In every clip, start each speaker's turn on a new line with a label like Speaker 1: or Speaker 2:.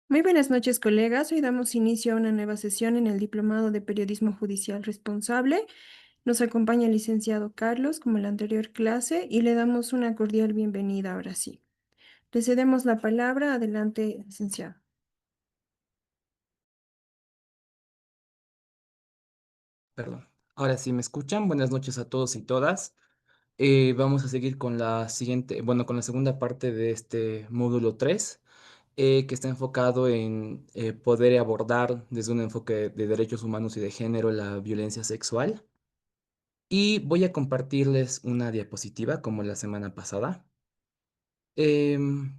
Speaker 1: Muy buenas noches, colegas. Hoy damos inicio a una nueva sesión en el Diplomado de Periodismo Judicial Responsable. Nos acompaña el licenciado Carlos, como en la anterior clase, y le damos una cordial bienvenida ahora sí. Le cedemos la palabra. Adelante, licenciado.
Speaker 2: Perdón. Ahora sí me escuchan. Buenas noches a todos y todas. Vamos a seguir con la siguiente, bueno, con la segunda parte de este módulo 3, que está enfocado en poder abordar desde un enfoque de derechos humanos y de género la violencia sexual. Y voy a compartirles una diapositiva como la semana pasada, em,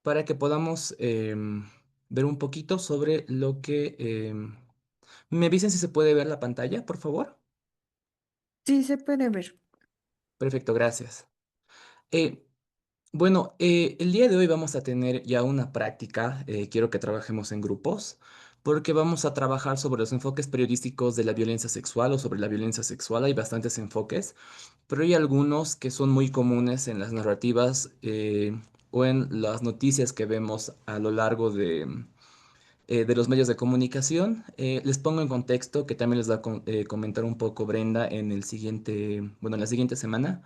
Speaker 2: para que podamos ver un poquito sobre lo que... ¿Me avisen si se puede ver la pantalla, por favor?
Speaker 1: Sí, se puede ver.
Speaker 2: Perfecto, gracias. Eh, bueno, el día de hoy vamos a tener ya una práctica. Quiero que trabajemos en grupos, porque vamos a trabajar sobre los enfoques periodísticos de la violencia sexual o sobre la violencia sexual. Hay bastantes enfoques, pero hay algunos que son muy comunes en las narrativas o en las noticias que vemos a lo largo de los medios de comunicación. Les pongo en contexto que también les va a comentar un poco Brenda en el siguiente, bueno, en la siguiente semana.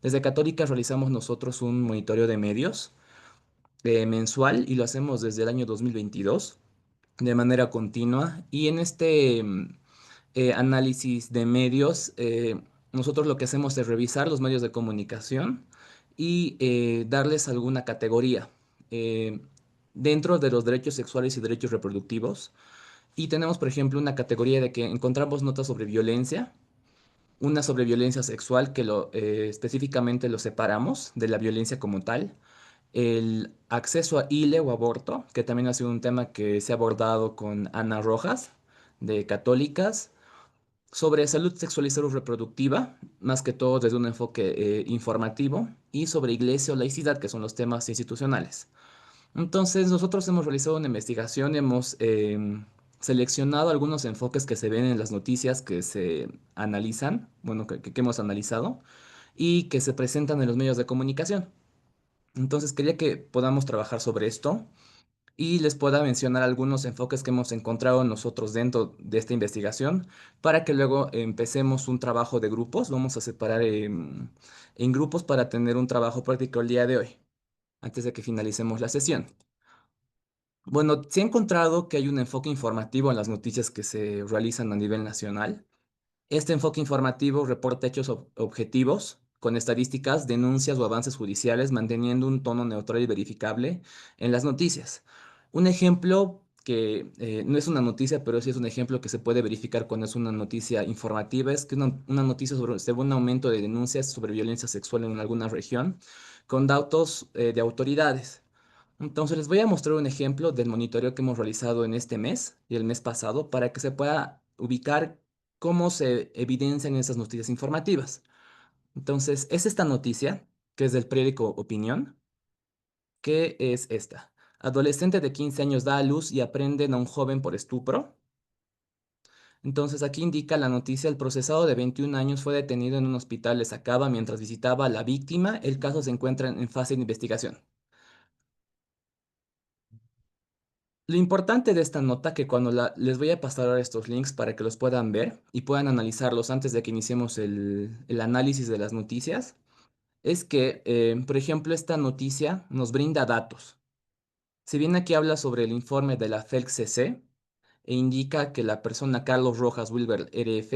Speaker 2: Desde Católica realizamos nosotros un monitoreo de medios mensual y lo hacemos desde el año 2022 de manera continua. Y en este análisis de medios, nosotros lo que hacemos es revisar los medios de comunicación y darles alguna categoría eh, dentro de los derechos sexuales y derechos reproductivos. Y tenemos, por ejemplo, una categoría de que encontramos notas sobre violencia, una sobre violencia sexual que específicamente lo separamos de la violencia como tal, el acceso a ILE o aborto, que también ha sido un tema que se ha abordado con Ana Rojas, de Católicas, sobre salud sexual y salud reproductiva, más que todo desde un enfoque informativo, y sobre iglesia o laicidad, que son los temas institucionales. Entonces, nosotros hemos realizado una investigación, hemos seleccionado algunos enfoques que se ven en las noticias que se analizan, bueno, que hemos analizado, y que se presentan en los medios de comunicación. Entonces, quería que podamos trabajar sobre esto y les pueda mencionar algunos enfoques que hemos encontrado nosotros dentro de esta investigación para que luego empecemos un trabajo de grupos. Vamos a separar en grupos para tener un trabajo práctico el día de hoy, antes de que finalicemos la sesión. Bueno, se ha encontrado que hay un enfoque informativo en las noticias que se realizan a nivel nacional. Este enfoque informativo reporta hechos objetivos con estadísticas, denuncias o avances judiciales, manteniendo un tono neutral y verificable en las noticias. Un ejemplo que no es una noticia, pero sí es un ejemplo que se puede verificar cuando es una noticia informativa, es que una noticia sobre un aumento de denuncias sobre violencia sexual en alguna región, con datos de autoridades. Entonces les voy a mostrar un ejemplo del monitoreo que hemos realizado en este mes y el mes pasado para que se pueda ubicar cómo se evidencian esas noticias informativas. Entonces, es esta noticia, que es del periódico Opinión, que es esta. Adolescente de 15 años da a luz y aprenden a un joven por estupro. Entonces, aquí indica la noticia, el procesado de 21 años fue detenido en un hospital de Sacaba mientras visitaba a la víctima. El caso se encuentra en fase de investigación. Lo importante de esta nota, que cuando les voy a pasar ahora estos links para que los puedan ver y puedan analizarlos antes de que iniciemos el análisis de las noticias, es que, por ejemplo, esta noticia nos brinda datos. Si bien aquí habla sobre el informe de la FELC-CC e indica que la persona Carlos Rojas Wilber RF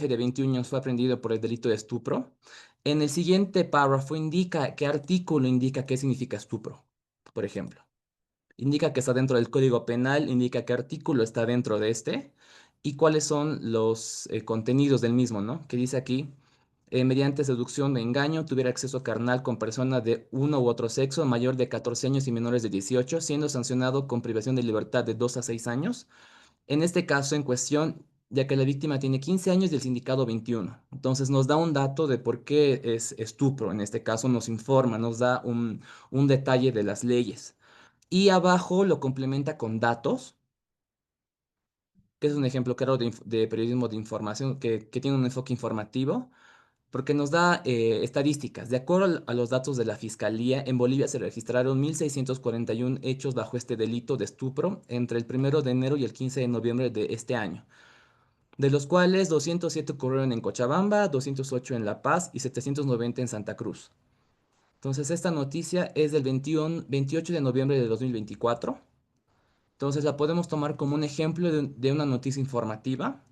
Speaker 2: de 21 años fue aprendido por el delito de estupro, en el siguiente párrafo indica qué artículo indica qué significa estupro, por ejemplo. Indica que está dentro del Código Penal, indica qué artículo está dentro de este y cuáles son los contenidos del mismo, ¿no? Que dice aquí, mediante seducción o engaño, tuviera acceso carnal con persona de uno u otro sexo, mayor de 14 años y menores de 18, siendo sancionado con privación de libertad de 2 a 6 años. En este caso en cuestión, ya que la víctima tiene 15 años y el sindicado 21. Entonces nos da un dato de por qué es estupro. En este caso nos informa, nos da un detalle de las leyes. Y abajo lo complementa con datos, que es un ejemplo claro de periodismo de información que tiene un enfoque informativo. porque nos da estadísticas. De acuerdo a los datos de la Fiscalía, en Bolivia se registraron 1.641 hechos bajo este delito de estupro entre el 1 de enero y el 15 de noviembre de este año, de los cuales 207 ocurrieron en Cochabamba, 208 en La Paz y 790 en Santa Cruz. Entonces, esta noticia es del 28 de noviembre de 2024. Entonces, la podemos tomar como un ejemplo de una noticia informativa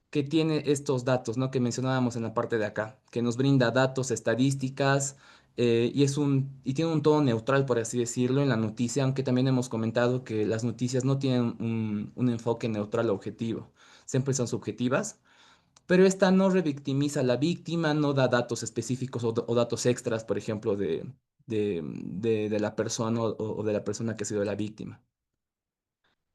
Speaker 2: que tiene estos datos, ¿no? Que mencionábamos en la parte de acá, que nos brinda datos, estadísticas, y tiene un tono neutral, por así decirlo, en la noticia, aunque también hemos comentado que las noticias no tienen un enfoque neutral o objetivo, siempre son subjetivas, pero esta no revictimiza a la víctima, no da datos específicos o datos extras, por ejemplo, de la persona o de la persona que ha sido la víctima.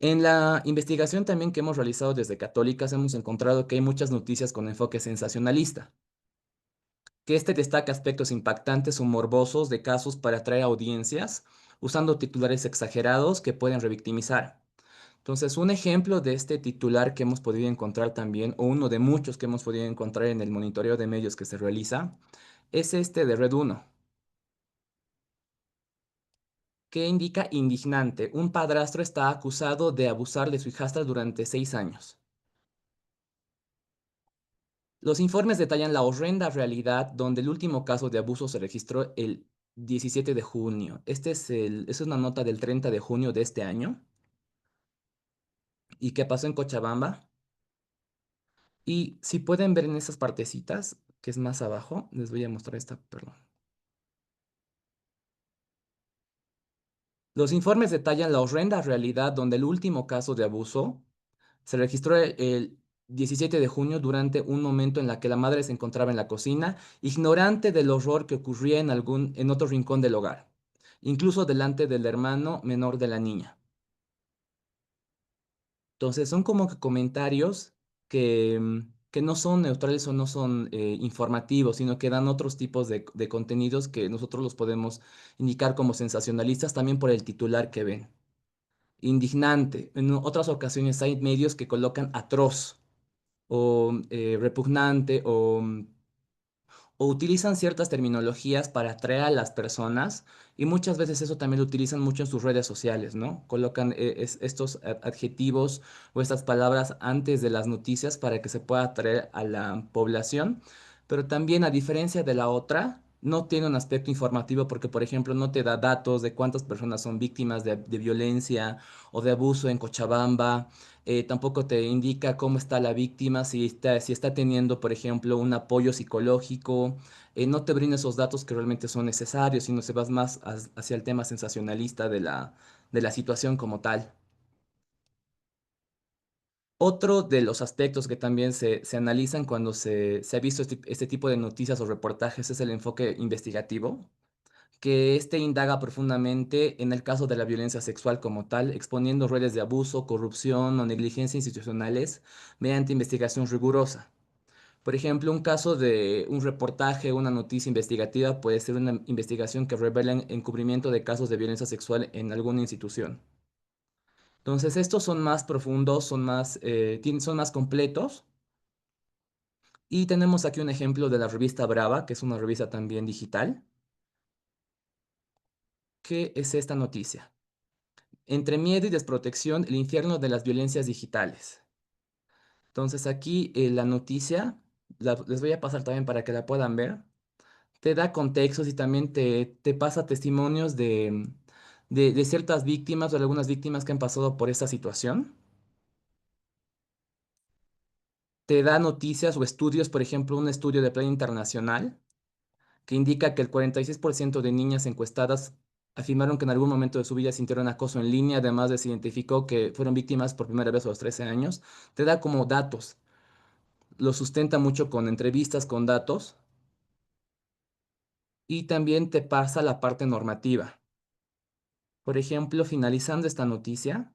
Speaker 2: En la investigación también que hemos realizado desde Católicas hemos encontrado que hay muchas noticias con enfoque sensacionalista, que este destaca aspectos impactantes o morbosos de casos para atraer audiencias, usando titulares exagerados que pueden revictimizar. Entonces, un ejemplo de este titular que hemos podido encontrar también, o uno de muchos que hemos podido encontrar en el monitoreo de medios que se realiza, es este de Red 1, que indica indignante. Un padrastro está acusado de abusar de su hijastra durante 6 años. Los informes detallan la horrenda realidad donde el último caso de abuso se registró el 17 de junio. Es una nota del 30 de junio de este año y que pasó en Cochabamba. Y si pueden ver en esas partecitas, que es más abajo, les voy a mostrar esta, perdón. Los informes detallan la horrenda realidad donde el último caso de abuso se registró el 17 de junio durante un momento en la que la madre se encontraba en la cocina, ignorante del horror que ocurría en otro rincón del hogar, incluso delante del hermano menor de la niña. Entonces son como que comentarios que no son neutrales o no son informativos, sino que dan otros tipos de contenidos que nosotros los podemos indicar como sensacionalistas también por el titular que ven. Indignante. En otras ocasiones hay medios que colocan atroz o repugnante o utilizan ciertas terminologías para atraer a las personas y muchas veces eso también lo utilizan mucho en sus redes sociales, ¿no? Colocan estos adjetivos o estas palabras antes de las noticias para que se pueda atraer a la población, pero también a diferencia de la otra, no tiene un aspecto informativo porque, por ejemplo, no te da datos de cuántas personas son víctimas de violencia o de abuso en Cochabamba. Tampoco te indica cómo está la víctima, si está teniendo, por ejemplo, un apoyo psicológico. No te brinda esos datos que realmente son necesarios, sino se vas más hacia el tema sensacionalista de la situación como tal. Otro de los aspectos que también se analizan cuando se ha visto este tipo de noticias o reportajes es el enfoque investigativo, que este indaga profundamente en el caso de la violencia sexual como tal, exponiendo redes de abuso, corrupción o negligencia institucionales mediante investigación rigurosa. Por ejemplo, un caso de un reportaje, una noticia investigativa puede ser una investigación que revela encubrimiento de casos de violencia sexual en alguna institución. Entonces, estos son más profundos, son más completos. Y tenemos aquí un ejemplo de la revista Brava, que es una revista también digital, que es esta noticia. Entre miedo y desprotección, el infierno de las violencias digitales. Entonces aquí la noticia, les voy a pasar también para que la puedan ver, te da contextos y también te pasa testimonios de ciertas víctimas o de algunas víctimas que han pasado por esta situación. Te da noticias o estudios, por ejemplo, un estudio de Plan Internacional que indica que el 46% de niñas encuestadas afirmaron que en algún momento de su vida sintieron acoso en línea, además de se identificó que fueron víctimas por primera vez a los 13 años. Te da como datos, lo sustenta mucho con entrevistas, con datos, y también te pasa la parte normativa. Por ejemplo, finalizando esta noticia,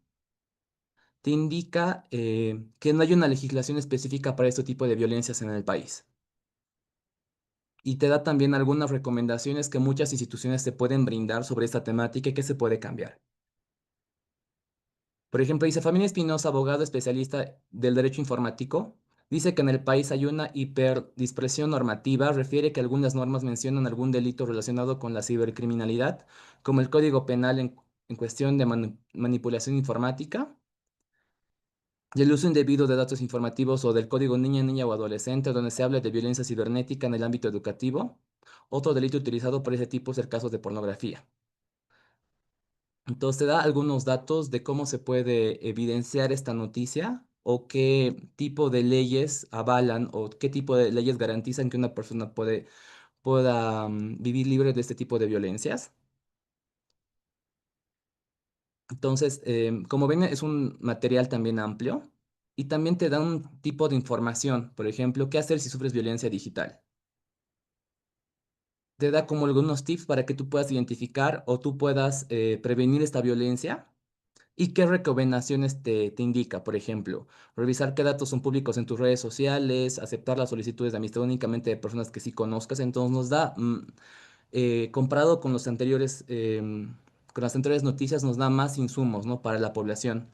Speaker 2: te indica que no hay una legislación específica para este tipo de violencias en el país. Y te da también algunas recomendaciones que muchas instituciones te pueden brindar sobre esta temática y que se puede cambiar. Por ejemplo, dice Familia Espinosa, abogado especialista del derecho informático, Dice que en el país hay una hiperdispersión normativa, refiere que algunas normas mencionan algún delito relacionado con la cibercriminalidad, como el Código Penal en cuestión de manipulación informática y el uso indebido de datos informativos o del Código Niña, Niña o Adolescente, donde se habla de violencia cibernética en el ámbito educativo. Otro delito utilizado por ese tipo es el caso de pornografía. Entonces, te da algunos datos de cómo se puede evidenciar esta noticia o qué tipo de leyes avalan o qué tipo de leyes garantizan que una persona pueda vivir libre de este tipo de violencias. Entonces, como ven, es un material también amplio y también te da un tipo de información. Por ejemplo, qué hacer si sufres violencia digital. Te da como algunos tips para que tú puedas identificar o tú puedas prevenir esta violencia. ¿Y qué recomendaciones te indica? Por ejemplo, revisar qué datos son públicos en tus redes sociales, aceptar las solicitudes de amistad únicamente de personas que sí conozcas. Entonces nos da, comparado con los anteriores, con las anteriores noticias, nos da más insumos, ¿no? Para la población,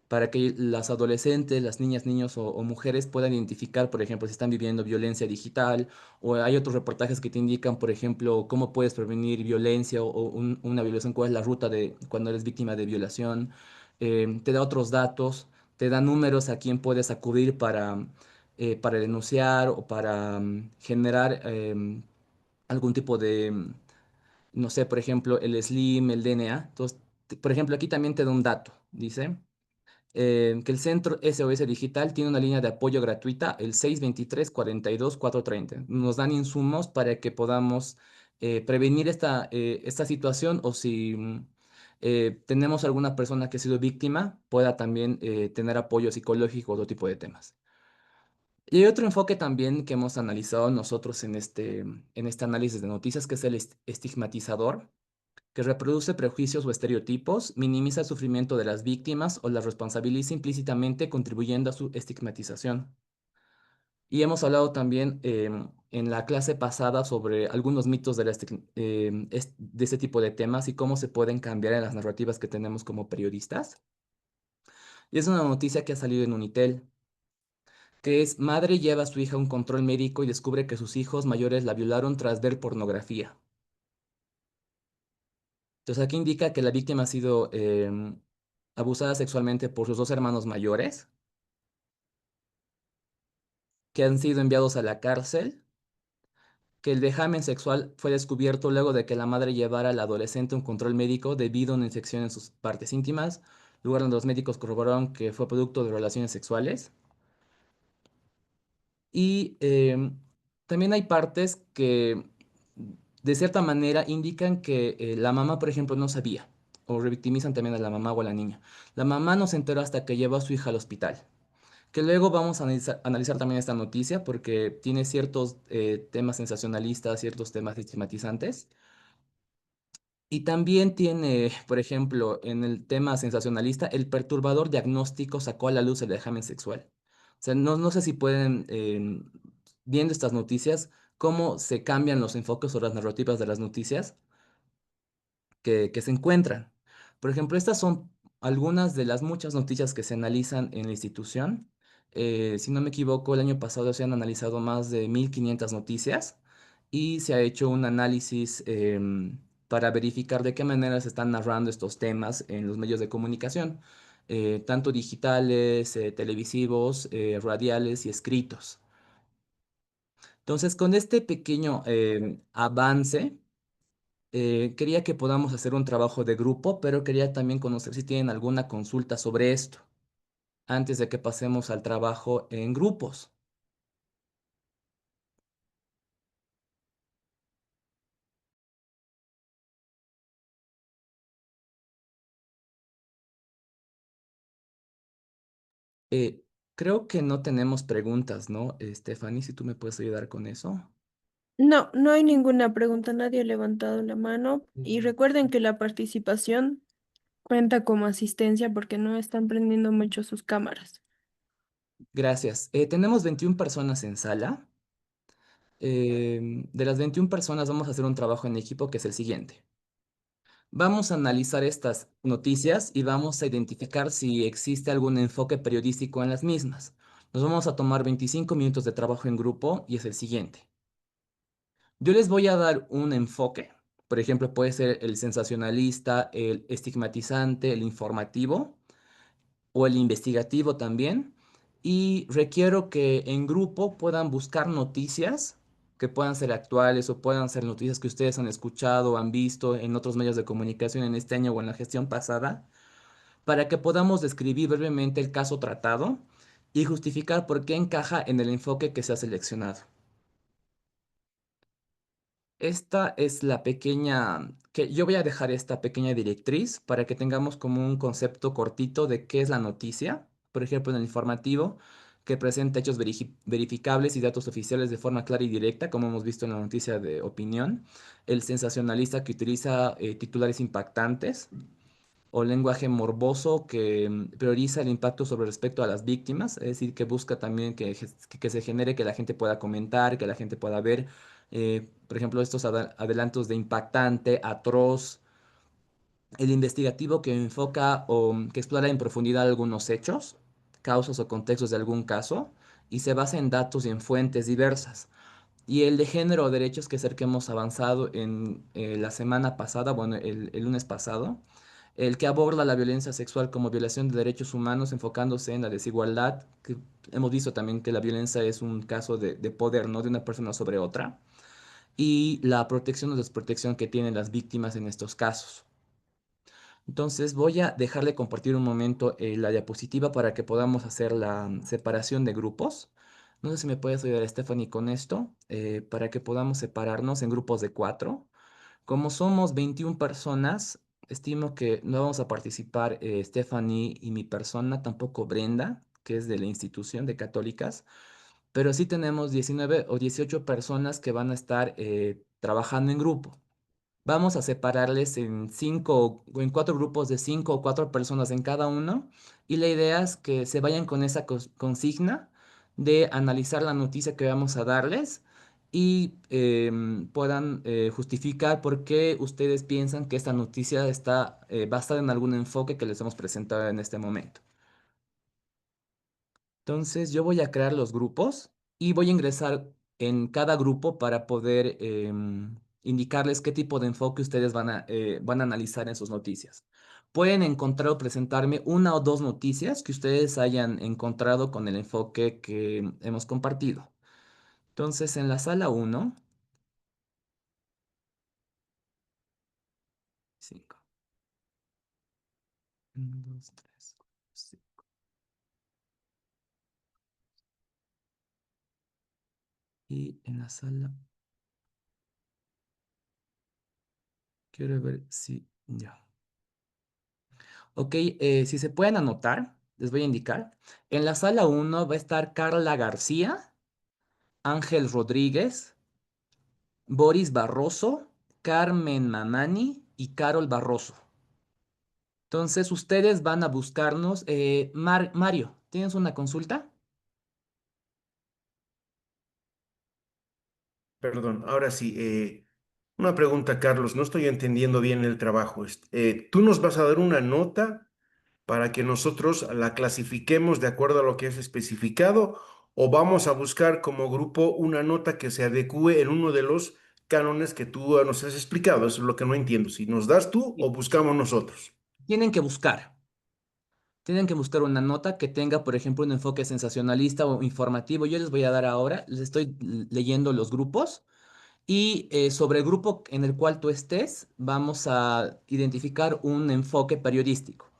Speaker 2: para que las adolescentes, las niñas, niños o mujeres puedan identificar, por ejemplo, si están viviendo violencia digital, o hay otros reportajes que te indican, por ejemplo, cómo puedes prevenir violencia o una violación, cuál es la ruta de cuando eres víctima de violación. Te da otros datos, te da números a quién puedes acudir para denunciar o para generar algún tipo de, no sé, por ejemplo, el SLIM, el DNA. Entonces, por ejemplo, aquí también te da un dato, dice que el Centro SOS Digital tiene una línea de apoyo gratuita, el 623-42-430. Nos dan insumos para que podamos prevenir esta situación o si tenemos alguna persona que ha sido víctima, pueda también tener apoyo psicológico o otro tipo de temas. Y hay otro enfoque también que hemos analizado nosotros en este análisis de noticias, que es el estigmatizador que reproduce prejuicios o estereotipos, minimiza el sufrimiento de las víctimas o las responsabiliza implícitamente, contribuyendo a su estigmatización. Y hemos hablado también en la clase pasada sobre algunos mitos de este tipo de temas y cómo se pueden cambiar en las narrativas que tenemos como periodistas. Y es una noticia que ha salido en Unitel, que es: madre lleva a su hija a un control médico y descubre que sus hijos mayores la violaron tras ver pornografía. Entonces aquí indica que la víctima ha sido abusada sexualmente por sus dos hermanos mayores, que han sido enviados a la cárcel, que el vejamen sexual fue descubierto luego de que la madre llevara al adolescente a un control médico debido a una infección en sus partes íntimas, lugar donde los médicos corroboraron que fue producto de relaciones sexuales. Y también hay partes que de cierta manera indican que la mamá, por ejemplo, no sabía, o revictimizan también a la mamá o a la niña. La mamá no se enteró hasta que llevó a su hija al hospital. Que luego vamos a analizar también esta noticia porque tiene ciertos temas sensacionalistas, ciertos temas estigmatizantes. Y también tiene, por ejemplo, en el tema sensacionalista, el perturbador diagnóstico sacó a la luz el vejamen sexual. O sea, no sé si pueden, viendo estas noticias, cómo se cambian los enfoques o las narrativas de las noticias que se encuentran. Por ejemplo, estas son algunas de las muchas noticias que se analizan en la institución. Si no me equivoco, el año pasado se han analizado más de 1.500 noticias y se ha hecho un análisis para verificar de qué manera se están narrando estos temas en los medios de comunicación, tanto digitales, televisivos, radiales y escritos. Entonces, con este pequeño avance, quería que podamos hacer un trabajo de grupo, pero quería también conocer si tienen alguna consulta sobre esto antes de que pasemos al trabajo en grupos. Eh, Creo que no tenemos preguntas, ¿no? Stephanie, si tú me puedes ayudar con eso.
Speaker 1: No, no hay ninguna pregunta, nadie ha levantado la mano. Y
Speaker 2: Mm.
Speaker 1: recuerden que la participación cuenta como asistencia porque no están prendiendo mucho sus cámaras.
Speaker 2: Gracias. Tenemos 21 personas en sala. De las 21 personas vamos a hacer un trabajo en equipo que es el siguiente. Vamos a analizar estas noticias y vamos a identificar si existe algún enfoque periodístico en las mismas. Nos vamos a tomar 25 minutos de trabajo en grupo y es el siguiente. Yo les voy a dar un enfoque. Por ejemplo, puede ser el sensacionalista, el estigmatizante, el informativo o el investigativo también. Y requiero que en grupo puedan buscar noticias que puedan ser actuales o puedan ser noticias que ustedes han escuchado o han visto en otros medios de comunicación en este año o en la gestión pasada, para que podamos describir brevemente el caso tratado y justificar por qué encaja en el enfoque que se ha seleccionado. Esta es la pequeña, que yo voy a dejar esta pequeña directriz para que tengamos como un concepto cortito de qué es la noticia. Por ejemplo, en el informativo, que presenta hechos verificables y datos oficiales de forma clara y directa, como hemos visto en la noticia de opinión. El sensacionalista que utiliza titulares impactantes o lenguaje morboso que prioriza el impacto sobre respecto a las víctimas, es decir, que busca también que se genere, que la gente pueda comentar, que la gente pueda ver, por ejemplo, estos adelantos de impactante, atroz, el investigativo que enfoca o que explora en profundidad algunos hechos, causas o contextos de algún caso y se basa en datos y en fuentes diversas. Y el de género o derechos, que es el que hemos avanzado en la semana pasada, bueno, el lunes pasado, el que aborda la violencia sexual como violación de derechos humanos, enfocándose en la desigualdad, que hemos visto también que la violencia es un caso de poder, ¿no? De una persona sobre otra, y la protección o desprotección que tienen las víctimas en estos casos. Entonces voy a dejar de compartir un momento la diapositiva para que podamos hacer la separación de grupos. No sé si me puedes ayudar, Stephanie, con esto, para que podamos separarnos en grupos de 4. Como somos 21 personas, estimo que no vamos a participar Stephanie y mi persona, tampoco Brenda, que es de la institución de católicas, pero sí tenemos 19 o 18 personas que van a estar trabajando en grupo. Vamos a separarles en 4 grupos de 5 o 4 personas en cada uno, y la idea es que se vayan con esa consigna de analizar la noticia que vamos a darles y puedan justificar por qué ustedes piensan que esta noticia está basada en algún enfoque que les hemos presentado en este momento. Entonces yo voy a crear los grupos y voy a ingresar en cada grupo para poder indicarles qué tipo de enfoque ustedes van a analizar en sus noticias. Pueden encontrar o presentarme una o dos noticias que ustedes hayan encontrado con el enfoque que hemos compartido. Entonces en la sala 1, 5, 1, 2, 3, 4, 5. Y en la sala, quiero ver si ya. Ok, si se pueden anotar, les voy a indicar. En la sala 1 va a estar Carla García, Ángel Rodríguez, Boris Barroso, Carmen Mamani y Carol Barroso. Entonces ustedes van a buscarnos. Mario, ¿tienes una consulta?
Speaker 3: Perdón, ahora sí. Una pregunta, Carlos. No estoy entendiendo bien el trabajo. ¿Tú nos vas a dar una nota para que nosotros la clasifiquemos de acuerdo a lo que es especificado o vamos a buscar como grupo una nota que se adecue en uno de los cánones que tú nos has explicado? Eso es lo que no entiendo. Si nos das tú o
Speaker 2: Sí.
Speaker 3: buscamos nosotros.
Speaker 2: Tienen que buscar. Tienen que buscar una nota que tenga, por ejemplo, un enfoque sensacionalista o informativo. Yo les voy a dar ahora, les estoy leyendo los grupos. Y sobre el grupo en el cual tú estés, vamos a identificar un enfoque periodístico.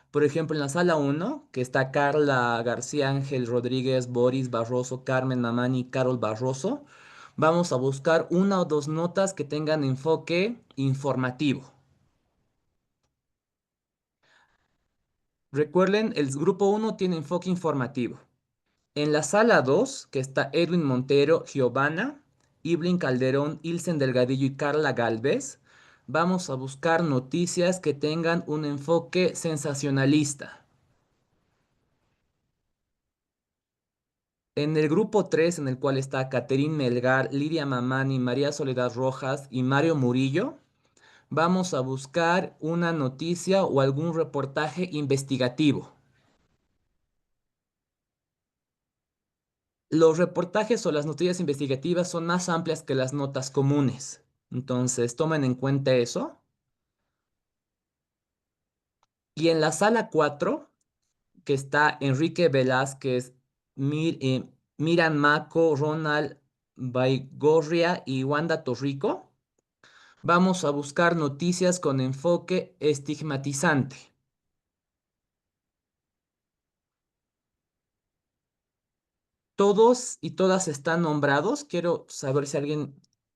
Speaker 2: Por ejemplo, en la sala 1, que está Carla García, Ángel Rodríguez, Boris Barroso, Carmen Mamani, Carol Barroso, vamos a buscar una o dos notas que tengan enfoque informativo. Recuerden, el grupo 1 tiene enfoque informativo. En la sala 2, que está Edwin Montero, Giovanna, Iblin Calderón, Ilsen Delgadillo y Carla Galvez, vamos a buscar noticias que tengan un enfoque sensacionalista. En el grupo 3, en el cual está Catherine Melgar, Lidia Mamani, María Soledad Rojas y Mario Murillo, vamos a buscar una noticia o algún reportaje investigativo. Los reportajes o las noticias investigativas son más amplias que las notas comunes. Entonces, tomen en cuenta eso. Y en la sala 4 que está Enrique Velázquez, Miran Maco, Ronald Baigorria y Wanda Torrico, vamos a buscar noticias con enfoque estigmatizante. Todos y todas están nombrados. Quiero saber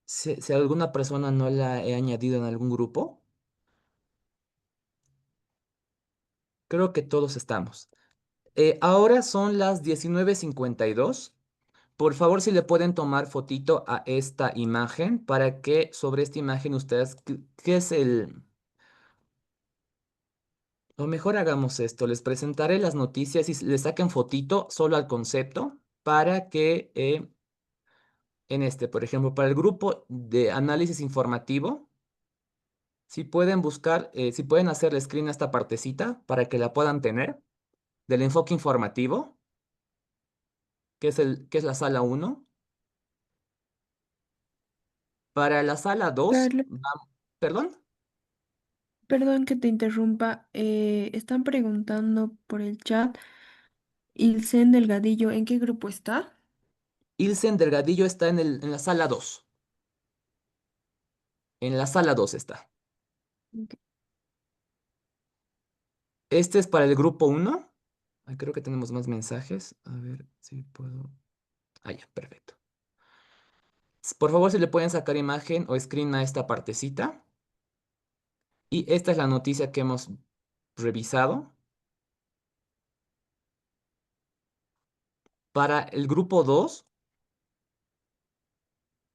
Speaker 2: si alguna persona no la he añadido en algún grupo. Creo que todos estamos. Ahora son las 19:52. Por favor, si le pueden tomar fotito a esta imagen para que sobre esta imagen ustedes, ¿qué es el? O mejor hagamos esto, les presentaré las noticias y le saquen fotito solo al concepto para que por ejemplo, para el grupo de análisis informativo, si pueden buscar, si pueden hacerle screen a esta partecita para que la puedan tener del enfoque informativo, que es la sala uno. Para la sala 2,
Speaker 1: Carlos,
Speaker 2: perdón.
Speaker 1: perdón que te interrumpa. Están preguntando por el chat. Ilsen Delgadillo, ¿en qué grupo está?
Speaker 2: Ilsen Delgadillo está en la sala 2. En la sala 2 está.
Speaker 1: Ok.
Speaker 2: Este es para el grupo uno. Ay, creo que tenemos más mensajes. A ver si puedo. Ah, ya, perfecto. Por favor, si le pueden sacar imagen o screen a esta partecita. Y esta es la noticia que hemos revisado. Para el grupo 2,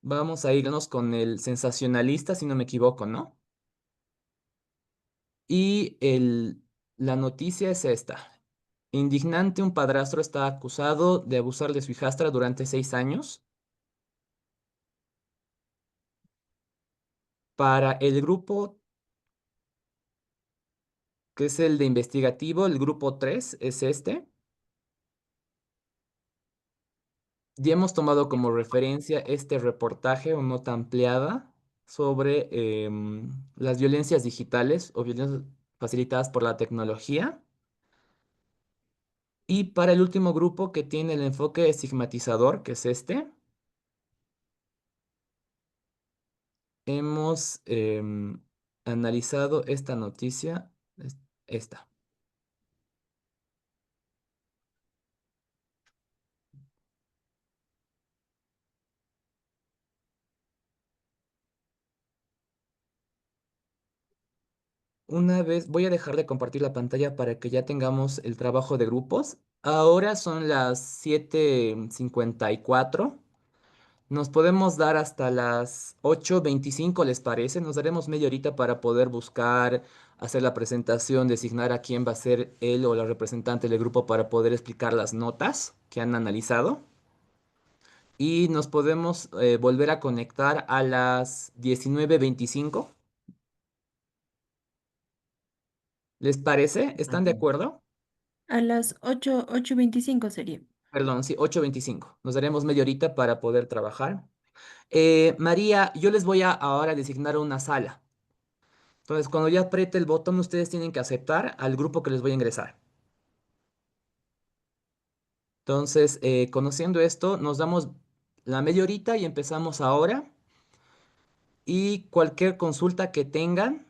Speaker 2: vamos a irnos con el sensacionalista, si no me equivoco, ¿no? Y la noticia es esta. Indignante, un padrastro está acusado de abusar de su hijastra durante 6 años. Para el grupo que es el de investigativo, el grupo 3 es este. Ya hemos tomado como referencia este reportaje o nota ampliada sobre las violencias digitales o violencias facilitadas por la tecnología. Y para el último grupo que tiene el enfoque estigmatizador, que es este, hemos analizado esta noticia, esta. Una vez voy a dejar de compartir la pantalla para que ya tengamos el trabajo de grupos. Ahora son las 7:54. Nos podemos dar hasta las 8:25, ¿les parece? Nos daremos media horita para poder buscar, hacer la presentación, designar a quién va a ser él o la representante del grupo para poder explicar las notas que han analizado. Y nos podemos volver a conectar a las 19:25. ¿Les parece? ¿Están de
Speaker 3: Ujú.
Speaker 2: acuerdo?
Speaker 1: A las 8:25 sería.
Speaker 2: Perdón, sí, 8:25. Nos daremos media horita para poder trabajar. María, yo les voy a ahora designar una sala. Entonces, cuando ya apriete el botón, ustedes tienen que aceptar al grupo que les voy a ingresar. Entonces, conociendo esto, nos damos la media horita y empezamos ahora. Y cualquier consulta que tengan,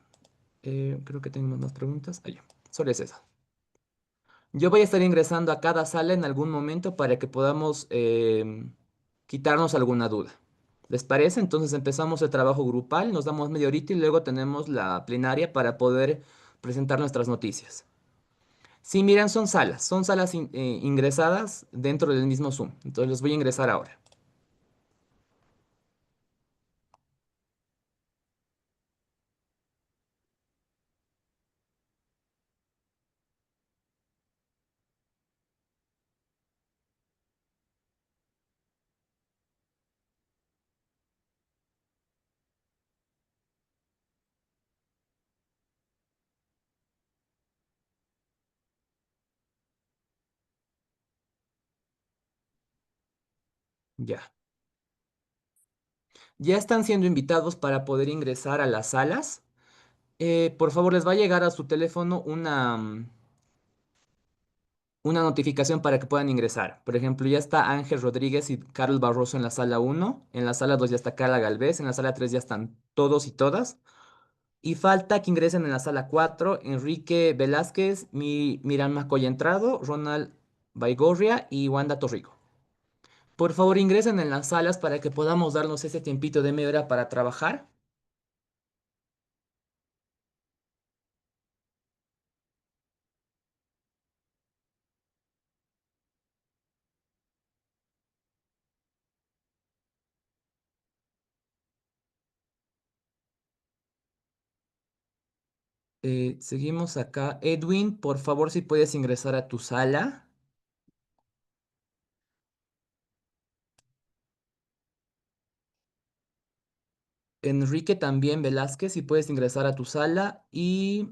Speaker 2: creo que tengo más preguntas. Ah, ya, solo es esa. Yo voy a estar ingresando a cada sala en algún momento para que podamos quitarnos alguna duda. ¿Les parece? Entonces empezamos el trabajo grupal, nos damos media horita y luego tenemos la plenaria para poder presentar nuestras noticias. Sí, miren, son salas ingresadas dentro del mismo Zoom. Entonces los voy a ingresar ahora. Ya. Ya están siendo invitados para poder ingresar a las salas. Por favor, les va a llegar a su teléfono una notificación para que puedan ingresar. Por ejemplo, ya está Ángel Rodríguez y Carlos Barroso en la sala uno. En la sala 2 ya está Carla Galvez, en la sala 3 ya están todos y todas. Y falta que ingresen en la sala 4 Enrique Velázquez, Miran Macoya Entrado, Ronald Baigorria y Wanda Torrico. Por favor, ingresen en las salas para que podamos darnos ese tiempito de media hora para trabajar. Seguimos acá. Edwin, por favor, si puedes ingresar a tu sala. Enrique también Velázquez, si puedes ingresar a tu sala. Y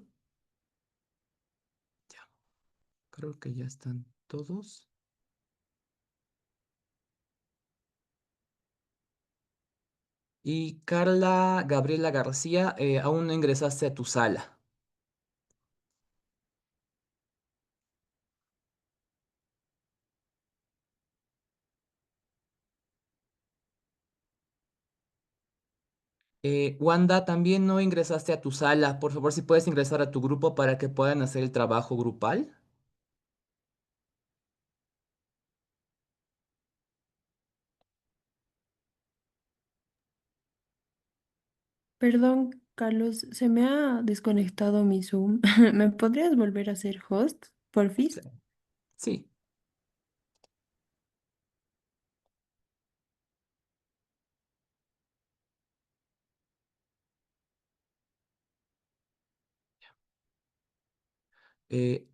Speaker 2: ya, creo que ya están todos. Y Carla Gabriela García, aún no ingresaste a tu sala. Wanda, también no ingresaste a tu sala. Por favor, si puedes ingresar a tu grupo para que puedan hacer el trabajo grupal.
Speaker 1: Perdón, Carlos, se me ha desconectado mi Zoom. ¿Me podrías volver a ser host,
Speaker 2: Sí.
Speaker 1: porfis?
Speaker 2: Sí.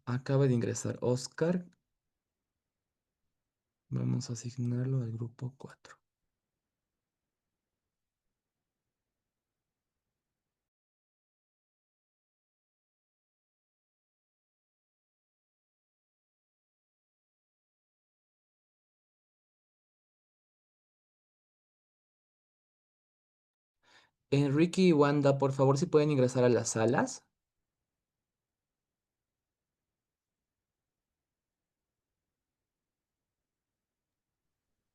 Speaker 2: Acaba de ingresar Oscar. Vamos a asignarlo al grupo 4. Enrique y Wanda, por favor, si pueden ingresar a las salas.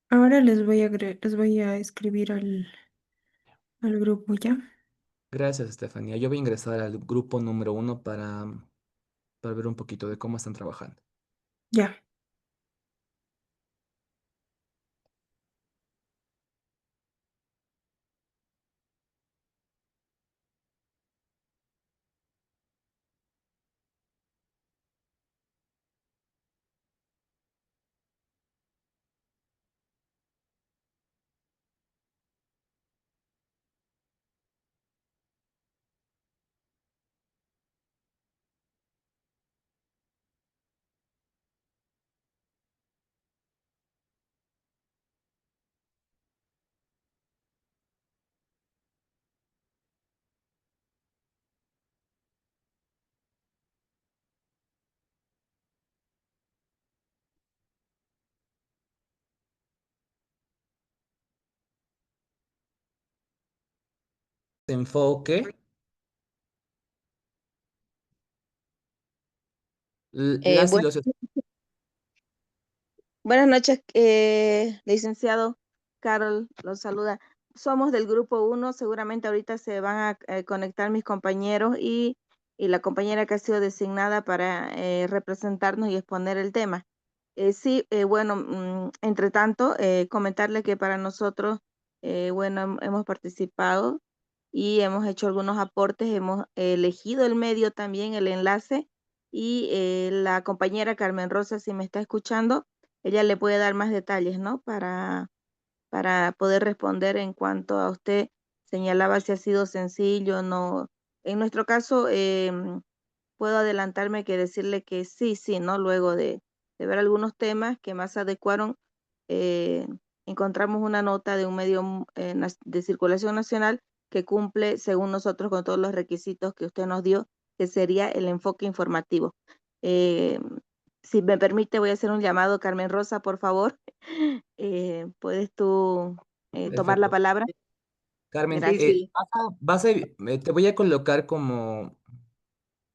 Speaker 1: Ahora les voy a escribir al grupo ya.
Speaker 2: Gracias, Estefanía. Yo voy a ingresar al grupo número 1 para ver un poquito de cómo están trabajando.
Speaker 1: Ya.
Speaker 2: Enfoque.
Speaker 4: Eh,
Speaker 2: Las y
Speaker 4: buen-
Speaker 2: los...
Speaker 4: Buenas noches, licenciado Carol, los saluda. Somos del grupo uno. Seguramente ahorita se van a conectar mis compañeros y la compañera que ha sido designada para representarnos y exponer el tema. Sí, bueno, entre tanto, comentarle que para nosotros, bueno, hemos participado y hemos hecho algunos aportes, hemos elegido el medio también, el enlace, y la compañera Carmen Rosa, si me está escuchando, ella le puede dar más detalles, ¿no? Para poder responder en cuanto a usted señalaba si ha sido sencillo o no. En nuestro caso, puedo adelantarme que decirle que sí, sí, ¿no? Luego de ver algunos temas que más adecuaron, eh, encontramos una nota de un medio de circulación nacional que cumple, según nosotros, con todos los requisitos que usted nos dio, que sería el enfoque informativo. Eh, si me permite, voy a hacer un llamado, Carmen Rosa, por favor. ¿Puedes tú tomar la
Speaker 2: Perfecto.
Speaker 4: palabra?
Speaker 2: Carmen,
Speaker 5: Sí,
Speaker 4: Gracias.
Speaker 5: sí.
Speaker 2: te voy a colocar como,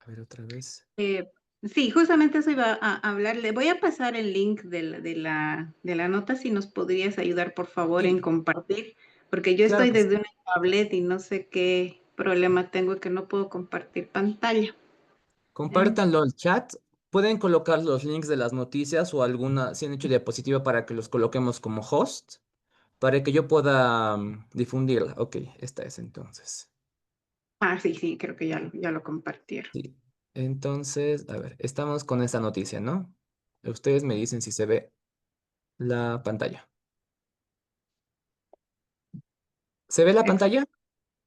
Speaker 2: a ver otra vez.
Speaker 5: Eh, sí, justamente eso iba a hablar. Le voy a pasar el link de la nota, si nos podrías ayudar, por favor, en
Speaker 2: Sí,
Speaker 5: compartir, porque yo
Speaker 2: claro
Speaker 5: estoy
Speaker 2: que sí.
Speaker 5: desde una tablet y no sé qué problema tengo que no puedo compartir pantalla. ¿Ya?
Speaker 2: Compártanlo al chat. Pueden colocar los links de las noticias o alguna, si han hecho diapositiva para que los coloquemos como host, para que yo pueda difundirla. Ok, esta es entonces.
Speaker 5: Ah, sí, sí, creo que ya lo compartieron.
Speaker 2: Sí. Entonces, a ver, estamos con esta noticia, ¿no? Ustedes me dicen si se ve la pantalla. ¿Se ve la
Speaker 5: Ex-
Speaker 2: pantalla?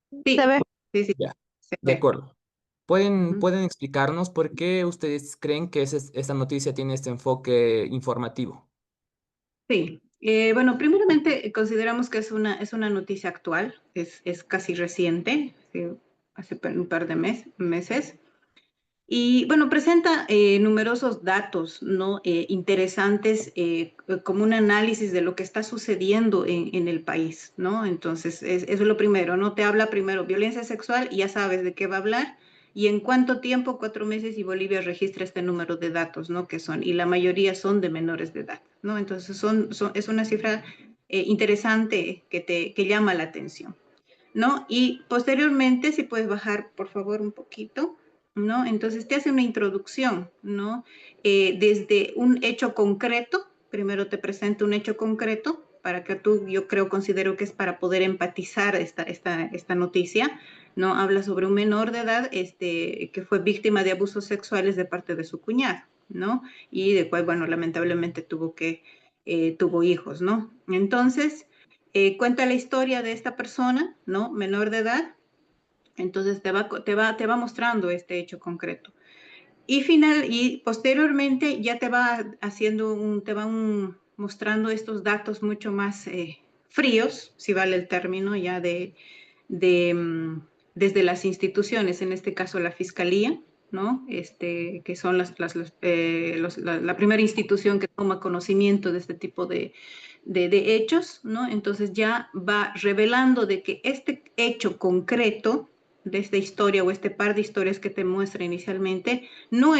Speaker 4: Se
Speaker 5: Sí,
Speaker 4: ve.
Speaker 5: sí, sí,
Speaker 2: Ya,
Speaker 5: se
Speaker 2: de
Speaker 5: ve.
Speaker 2: acuerdo. ¿Pueden,
Speaker 5: Ujú.
Speaker 2: pueden explicarnos por qué ustedes creen que esta noticia tiene este enfoque informativo?
Speaker 5: Sí, bueno, primeramente consideramos que es una noticia actual, es casi reciente, hace un par de meses. Y bueno, presenta numerosos datos, ¿no? Interesantes, como un análisis de lo que está sucediendo en el país, ¿no? Entonces, eso es lo primero, ¿no? Te habla primero violencia sexual y ya sabes de qué va a hablar y en cuánto tiempo, 4 meses, y Bolivia registra este número de datos, ¿no? Que son, y la mayoría son de menores de edad, ¿no? Entonces, es una cifra interesante que llama la atención. ¿No? Y posteriormente, si puedes bajar, por favor, un poquito, ¿no? Entonces te hace una introducción, ¿no? Desde un hecho concreto, primero te presento un hecho concreto, para que tú, yo creo, considero que es para poder empatizar esta noticia, ¿no? Habla sobre un menor de edad que fue víctima de abusos sexuales de parte de su cuñado, ¿no? Y de cual, bueno, lamentablemente tuvo hijos, ¿no? Entonces, cuenta la historia de esta persona, ¿no? Menor de edad, entonces te va mostrando este hecho concreto. Y posteriormente ya te va mostrando estos datos mucho más fríos, si vale el término, ya de desde las instituciones, en este caso la Fiscalía, ¿no? Que son la primera institución que toma conocimiento de este tipo de hechos, ¿no? Entonces ya va revelando de que este hecho concreto de esta historia o este par de historias que te muestra inicialmente no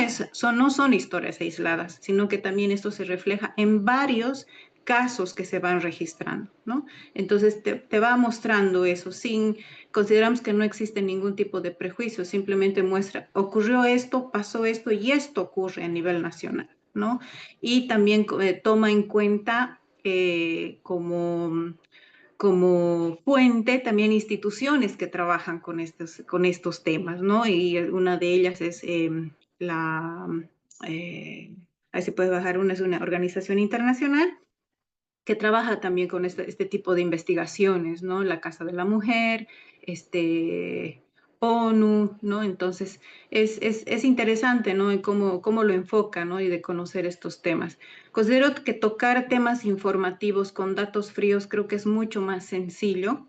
Speaker 5: son historias aisladas, sino que también esto se refleja en varios casos que se van registrando, ¿no? Entonces te va mostrando eso consideramos que no existe ningún tipo de prejuicio, simplemente muestra, ocurrió esto, pasó esto y esto ocurre a nivel nacional, ¿no? Y también toma en cuenta como fuente también instituciones que trabajan con estos temas, ¿no? Y una de ellas es eh, ahí se puede bajar, es una organización internacional que trabaja también con este tipo de investigaciones, ¿no? La Casa de la Mujer, ONU, ¿no? Entonces, es interesante, ¿no? En cómo lo enfoca, ¿no? Y de conocer estos temas. Considero que tocar temas informativos con datos fríos creo que es mucho más sencillo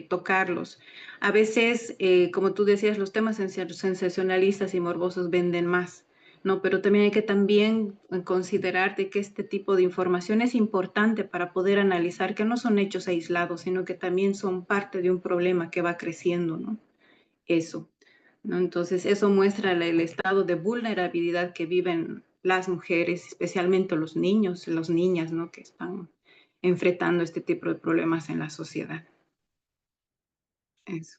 Speaker 5: tocarlos. A veces, como tú decías, los temas sensacionalistas y morbosos venden más. No, pero también hay que también considerar de que este tipo de información es importante para poder analizar que no son hechos aislados, sino que también son parte de un problema que va creciendo, ¿no? Eso, ¿no? Entonces, eso muestra el estado de vulnerabilidad que viven las mujeres, especialmente los niños, las niñas, ¿no? Que están enfrentando este tipo de problemas en la sociedad. Eso.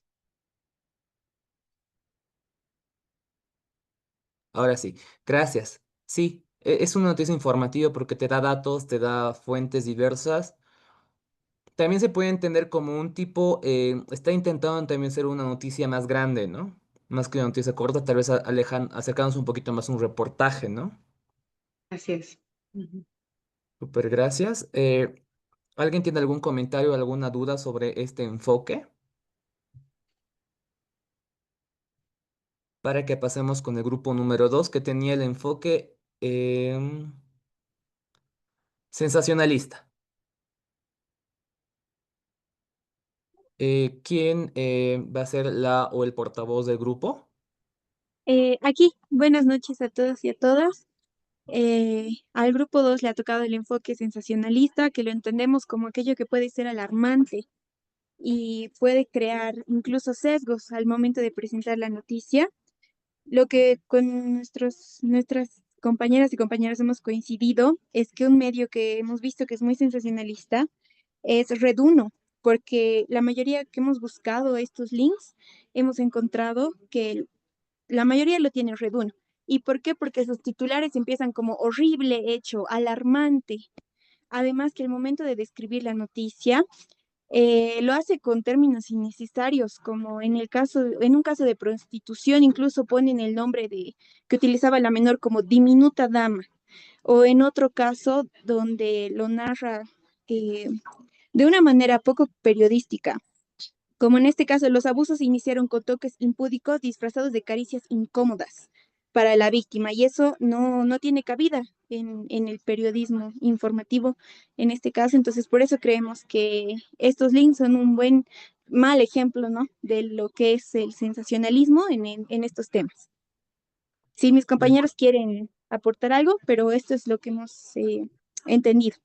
Speaker 2: Ahora sí, gracias. Sí, es una noticia informativa porque te da datos, te da fuentes diversas. También se puede entender como un tipo, está intentando también ser una noticia más grande, ¿no? Más que una noticia corta, tal vez acercándonos un poquito más a un reportaje, ¿no?
Speaker 5: Así es. Ujú.
Speaker 2: Súper gracias. ¿Alguien tiene algún comentario, alguna duda sobre este enfoque? Para que pasemos con el grupo número 2 que tenía el enfoque sensacionalista. ¿Quién va a ser la o el portavoz del grupo?
Speaker 6: Aquí, buenas noches a todos y a todas. Al grupo 2 le ha tocado el enfoque sensacionalista, que lo entendemos como aquello que puede ser alarmante y puede crear incluso sesgos al momento de presentar la noticia. Lo que con nuestras compañeras y compañeros hemos coincidido es que un medio que hemos visto que es muy sensacionalista es Red Uno, porque la mayoría que hemos buscado estos links, hemos encontrado que la mayoría lo tiene Red Uno. ¿Y por qué? Porque sus titulares empiezan como horrible hecho, alarmante. Además que el momento de describir la noticia lo hace con términos innecesarios, como en un caso de prostitución, incluso ponen el nombre de que utilizaba la menor como diminuta dama, o en otro caso donde lo narra eh, de una manera poco periodística. Como en este caso, los abusos se iniciaron con toques impúdicos disfrazados de caricias incómodas para la víctima y eso no tiene cabida en el periodismo informativo en este caso. Entonces, por eso creemos que estos links son un buen, mal ejemplo, ¿no? De lo que es el sensacionalismo en estos temas. Sí, mis
Speaker 2: De,
Speaker 6: compañeros quieren aportar algo, pero esto es lo que hemos entendido.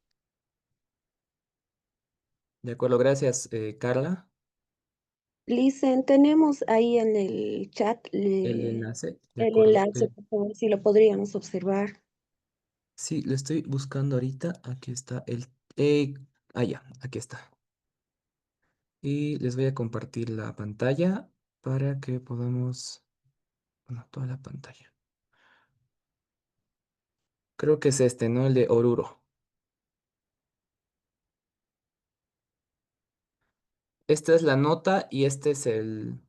Speaker 2: de acuerdo, gracias, Carla.
Speaker 7: Licen, tenemos ahí en el chat
Speaker 2: El enlace, de
Speaker 7: el
Speaker 2: acuerdo.
Speaker 7: enlace, por favor, si lo podríamos observar.
Speaker 2: Sí, lo estoy buscando ahorita. Aquí está ya, aquí está. Y les voy a compartir la pantalla para que podamos, bueno, toda la pantalla. Creo que es este, ¿no? El de Oruro. Esta es la nota y este es el...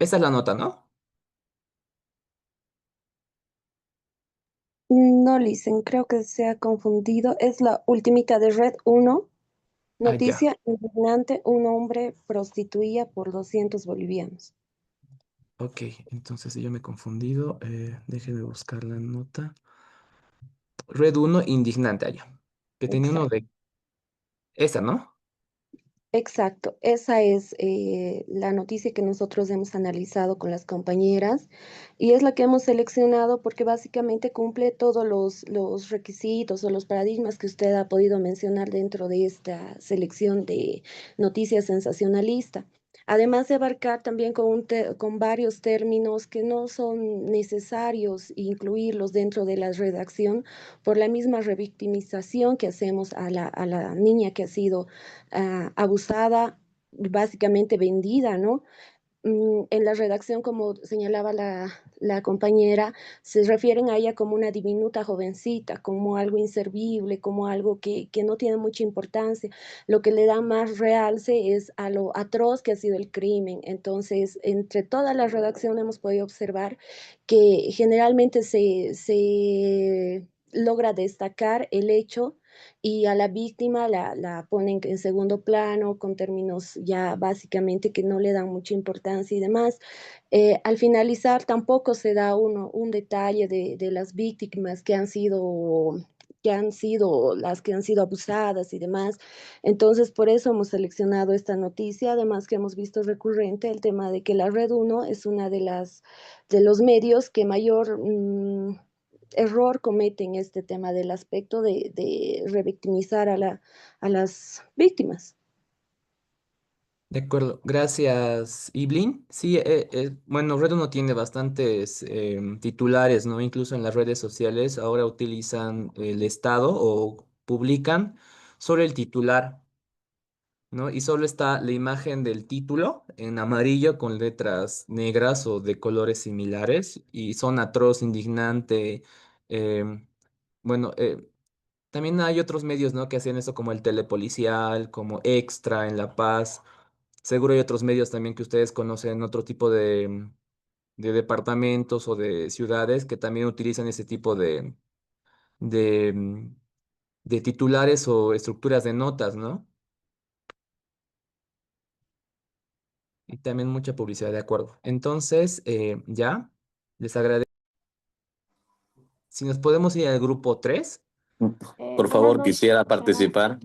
Speaker 2: Esta es la nota, ¿no?
Speaker 7: No, Licen, creo que se ha confundido. Es la ultimita de Red Uno.
Speaker 2: Ah, ya.
Speaker 7: Noticia indignante, un hombre prostituía por 200 bolivianos.
Speaker 2: Ok, entonces yo me he confundido. Déjenme buscar la nota. Red uno indignante allá. Que tenía uno
Speaker 7: Exacto.
Speaker 2: de... Esa, ¿no?
Speaker 7: Exacto, esa es la noticia que nosotros hemos analizado con las compañeras y es la que hemos seleccionado porque básicamente cumple todos los requisitos o los paradigmas que usted ha podido mencionar dentro de esta selección de noticias sensacionalista. Además de abarcar también con varios términos que no son necesarios incluirlos dentro de la redacción por la misma revictimización que hacemos a la niña que ha sido abusada, básicamente vendida, ¿no? En la redacción, como señalaba la compañera, se refieren a ella como una diminuta jovencita, como algo inservible, como algo que no tiene mucha importancia. Lo que le da más realce es a lo atroz que ha sido el crimen. Entonces, entre toda la redacción hemos podido observar que generalmente se logra destacar el hecho y a la víctima la ponen en segundo plano con términos ya básicamente que no le dan mucha importancia y demás. Al finalizar tampoco se da un detalle de las víctimas que han sido las que han sido abusadas y demás. Entonces, por eso hemos seleccionado esta noticia, además que hemos visto recurrente el tema de que la Red Uno es una de los medios que mayor error cometen este tema del aspecto de revictimizar a las víctimas.
Speaker 2: De acuerdo, gracias, Iblin. Sí, bueno, Red uno tiene bastantes titulares, ¿no? Incluso en las redes sociales ahora utilizan el estado o publican sobre el titular, ¿no? Y solo está la imagen del título en amarillo con letras negras o de colores similares y son atroz, indignante. em, bueno, también hay otros medios, ¿no? Que hacen eso como el Telepolicial, como Extra en La Paz. Seguro hay otros medios también que ustedes conocen, otro tipo de departamentos o de ciudades que también utilizan ese tipo de, mm, de titulares o estructuras de notas, ¿no? Y también mucha publicidad, de acuerdo. Entonces, ya, les agradezco. Si nos podemos ir al grupo 3,
Speaker 8: Por favor, quisiera participar.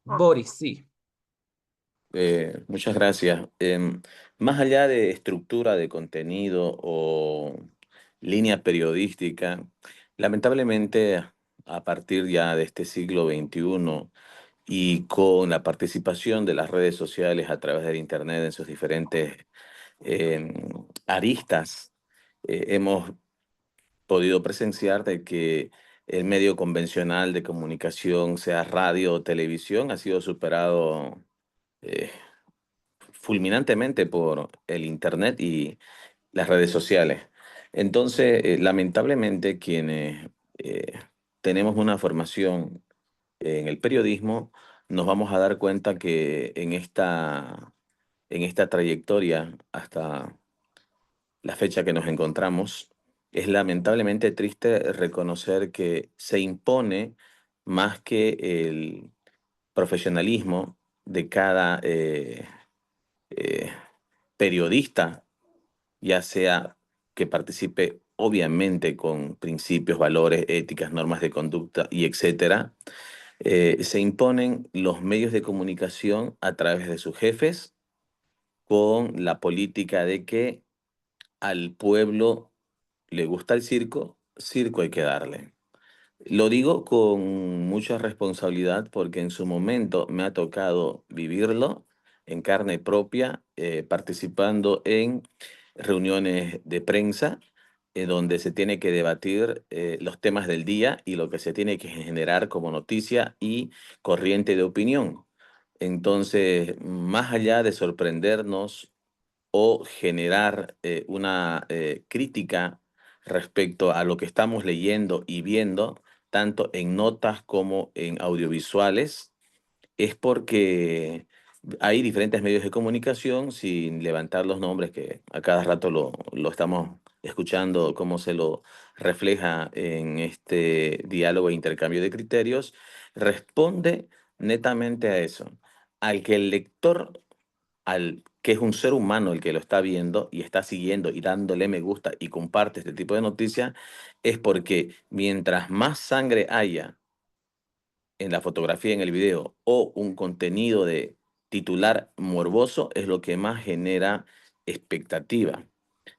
Speaker 2: Boris, sí.
Speaker 8: Muchas gracias. Más allá de estructura de contenido o línea periodística, Lamentablemente, a partir ya de este siglo XXI y con la participación de las redes sociales a través del Internet en sus diferentes eh, aristas, hemos podido presenciar de que el medio convencional de comunicación, sea radio o televisión, ha sido superado eh, fulminantemente por el Internet y las redes sociales. Entonces, lamentablemente, quienes tenemos una formación en el periodismo, nos vamos a dar cuenta que en esta trayectoria hasta la fecha que nos encontramos, es lamentablemente triste reconocer que se impone más que el profesionalismo de cada eh, periodista, ya sea que participe obviamente con principios, valores, éticas, normas de conducta y etcétera, se imponen los medios de comunicación a través de sus jefes con la política de que al pueblo le gusta el circo, circo hay que darle. Lo digo con mucha responsabilidad porque en su momento me ha tocado vivirlo en carne propia, participando en reuniones de prensa, donde se tiene que debatir los temas del día y lo que se tiene que generar como noticia y corriente de opinión. Entonces, más allá de sorprendernos o generar una crítica respecto a lo que estamos leyendo y viendo, tanto en notas como en audiovisuales, es porque hay diferentes medios de comunicación, sin levantar los nombres, que a cada rato lo estamos escuchando, cómo se lo refleja en este diálogo e intercambio de criterios, responde netamente a eso, al que el lector, al que es un ser humano el que lo está viendo y está siguiendo y dándole me gusta y comparte este tipo de noticias, es porque mientras más sangre haya en la fotografía, en el video, o un contenido de titular morboso, es lo que más genera expectativa.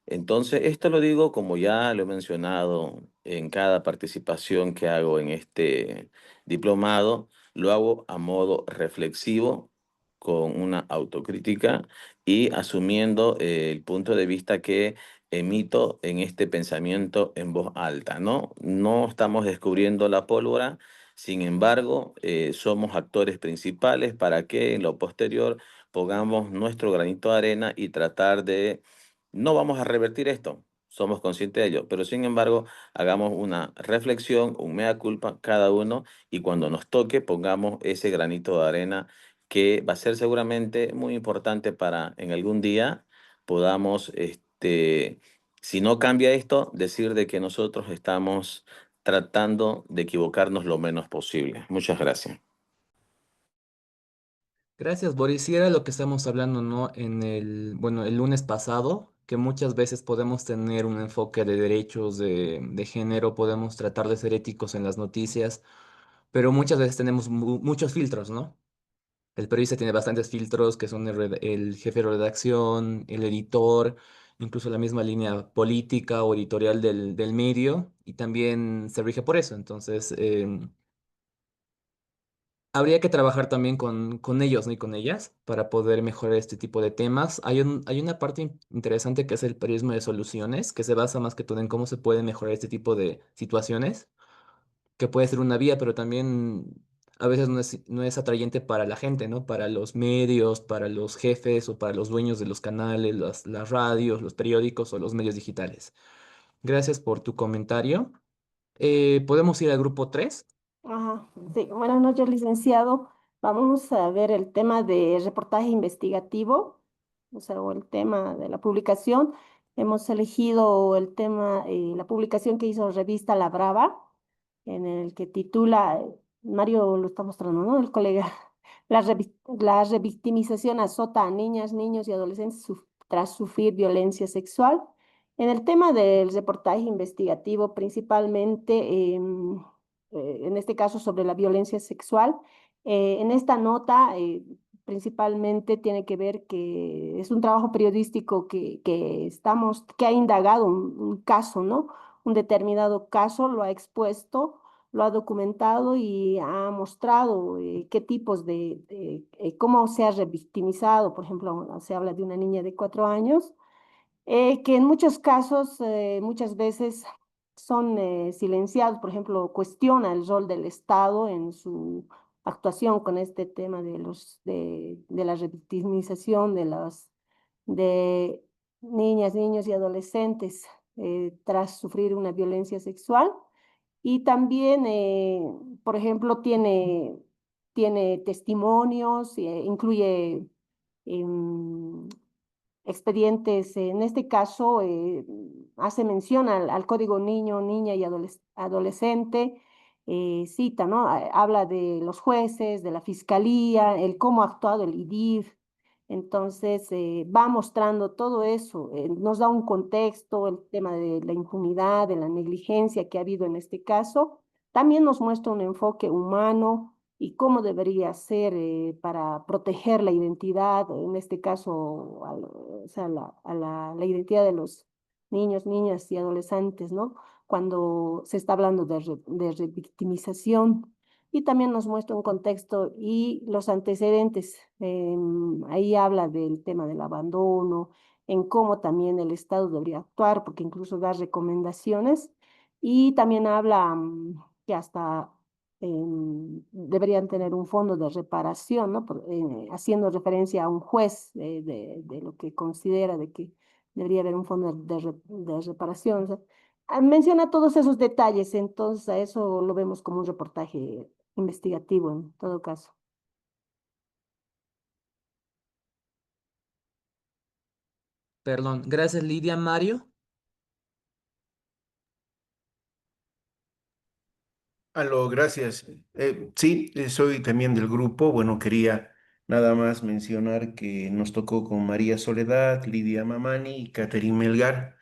Speaker 8: Entonces, esto lo digo como ya lo he mencionado en cada participación que hago en este diplomado, lo hago a modo reflexivo, con una autocrítica y asumiendo el punto de vista que emito en este pensamiento en voz alta, ¿no? No estamos descubriendo la pólvora, sin embargo, somos actores principales para que en lo posterior pongamos nuestro granito de arena y tratar de no vamos a revertir esto, somos conscientes de ello, pero sin embargo, hagamos una reflexión, un mea culpa cada uno y cuando nos toque pongamos ese granito de arena que va a ser seguramente muy importante para en algún día podamos, si no cambia esto, decir de que nosotros estamos tratando de equivocarnos lo menos posible. Muchas gracias.
Speaker 2: Gracias, Boris. Y era lo que estamos hablando, ¿no? Bueno, el lunes pasado, que muchas veces podemos tener un enfoque de derechos de género, podemos tratar de ser éticos en las noticias, pero muchas veces tenemos muchos filtros, ¿no? El periodista tiene bastantes filtros, que son el jefe de redacción, el editor, incluso la misma línea política o editorial del medio, y también se rige por eso. Entonces, habría que trabajar también con ellos, ¿no? Y con ellas para poder mejorar este tipo de temas. Hay una parte interesante que es el periodismo de soluciones, que se basa más que todo en cómo se puede mejorar este tipo de situaciones, que puede ser una vía, pero también a veces no es atrayente para la gente, ¿no? Para los medios, para los jefes o para los dueños de los canales, las radios, los periódicos o los medios digitales. Gracias por tu comentario. ¿Podemos ir al grupo 3?
Speaker 9: Ajá, sí, buenas noches, licenciado. Vamos a ver el tema de reportaje investigativo, o sea, o el tema de la publicación. Hemos elegido el tema, la publicación que hizo Revista La Brava, en el que titula, Mario lo está mostrando, ¿no? El colega, la revictimización azota a niñas, niños y adolescentes tras sufrir violencia sexual. En el tema del reportaje investigativo, principalmente, en este caso sobre la violencia sexual. En esta nota, principalmente tiene que ver que es un trabajo periodístico que ha indagado un caso, ¿no? un determinado caso, lo ha expuesto, lo ha documentado y ha mostrado qué tipos cómo se ha revictimizado. Por ejemplo, se habla de una niña de 4 años que en muchos casos, muchas veces son silenciados. Por ejemplo, cuestiona el rol del Estado en su actuación con este tema de la revictimización de niñas, niños y adolescentes tras sufrir una violencia sexual. Y también, por ejemplo, tiene testimonios, incluye em, expedientes. En este caso, hace mención al Código Niño, Niña y Adolescente, cita, ¿no? Habla de los jueces, de la fiscalía, el cómo ha actuado el IDIF. Entonces, va mostrando todo eso, nos da un contexto, el tema de la impunidad, de la negligencia que ha habido en este caso. También nos muestra un enfoque humano y cómo debería ser para proteger la identidad, en este caso, o sea, la identidad de los niños, niñas y adolescentes, ¿no? Cuando se está hablando de revictimización. Y también nos muestra un contexto y los antecedentes. Ahí habla del tema del abandono, en cómo también el Estado debería actuar, porque incluso da recomendaciones. Y también habla que hasta deberían tener un fondo de reparación, ¿no? Haciendo referencia a un juez de lo que considera de que debería haber un fondo de reparación. O sea, menciona todos esos detalles, entonces a eso lo vemos como un reportaje investigativo en todo caso.
Speaker 2: Perdón, gracias Lidia. Mario.
Speaker 3: Aló, gracias. Sí, soy también del grupo. Bueno, quería nada más mencionar que nos tocó con María Soledad, Lidia Mamani y Catherine Melgar.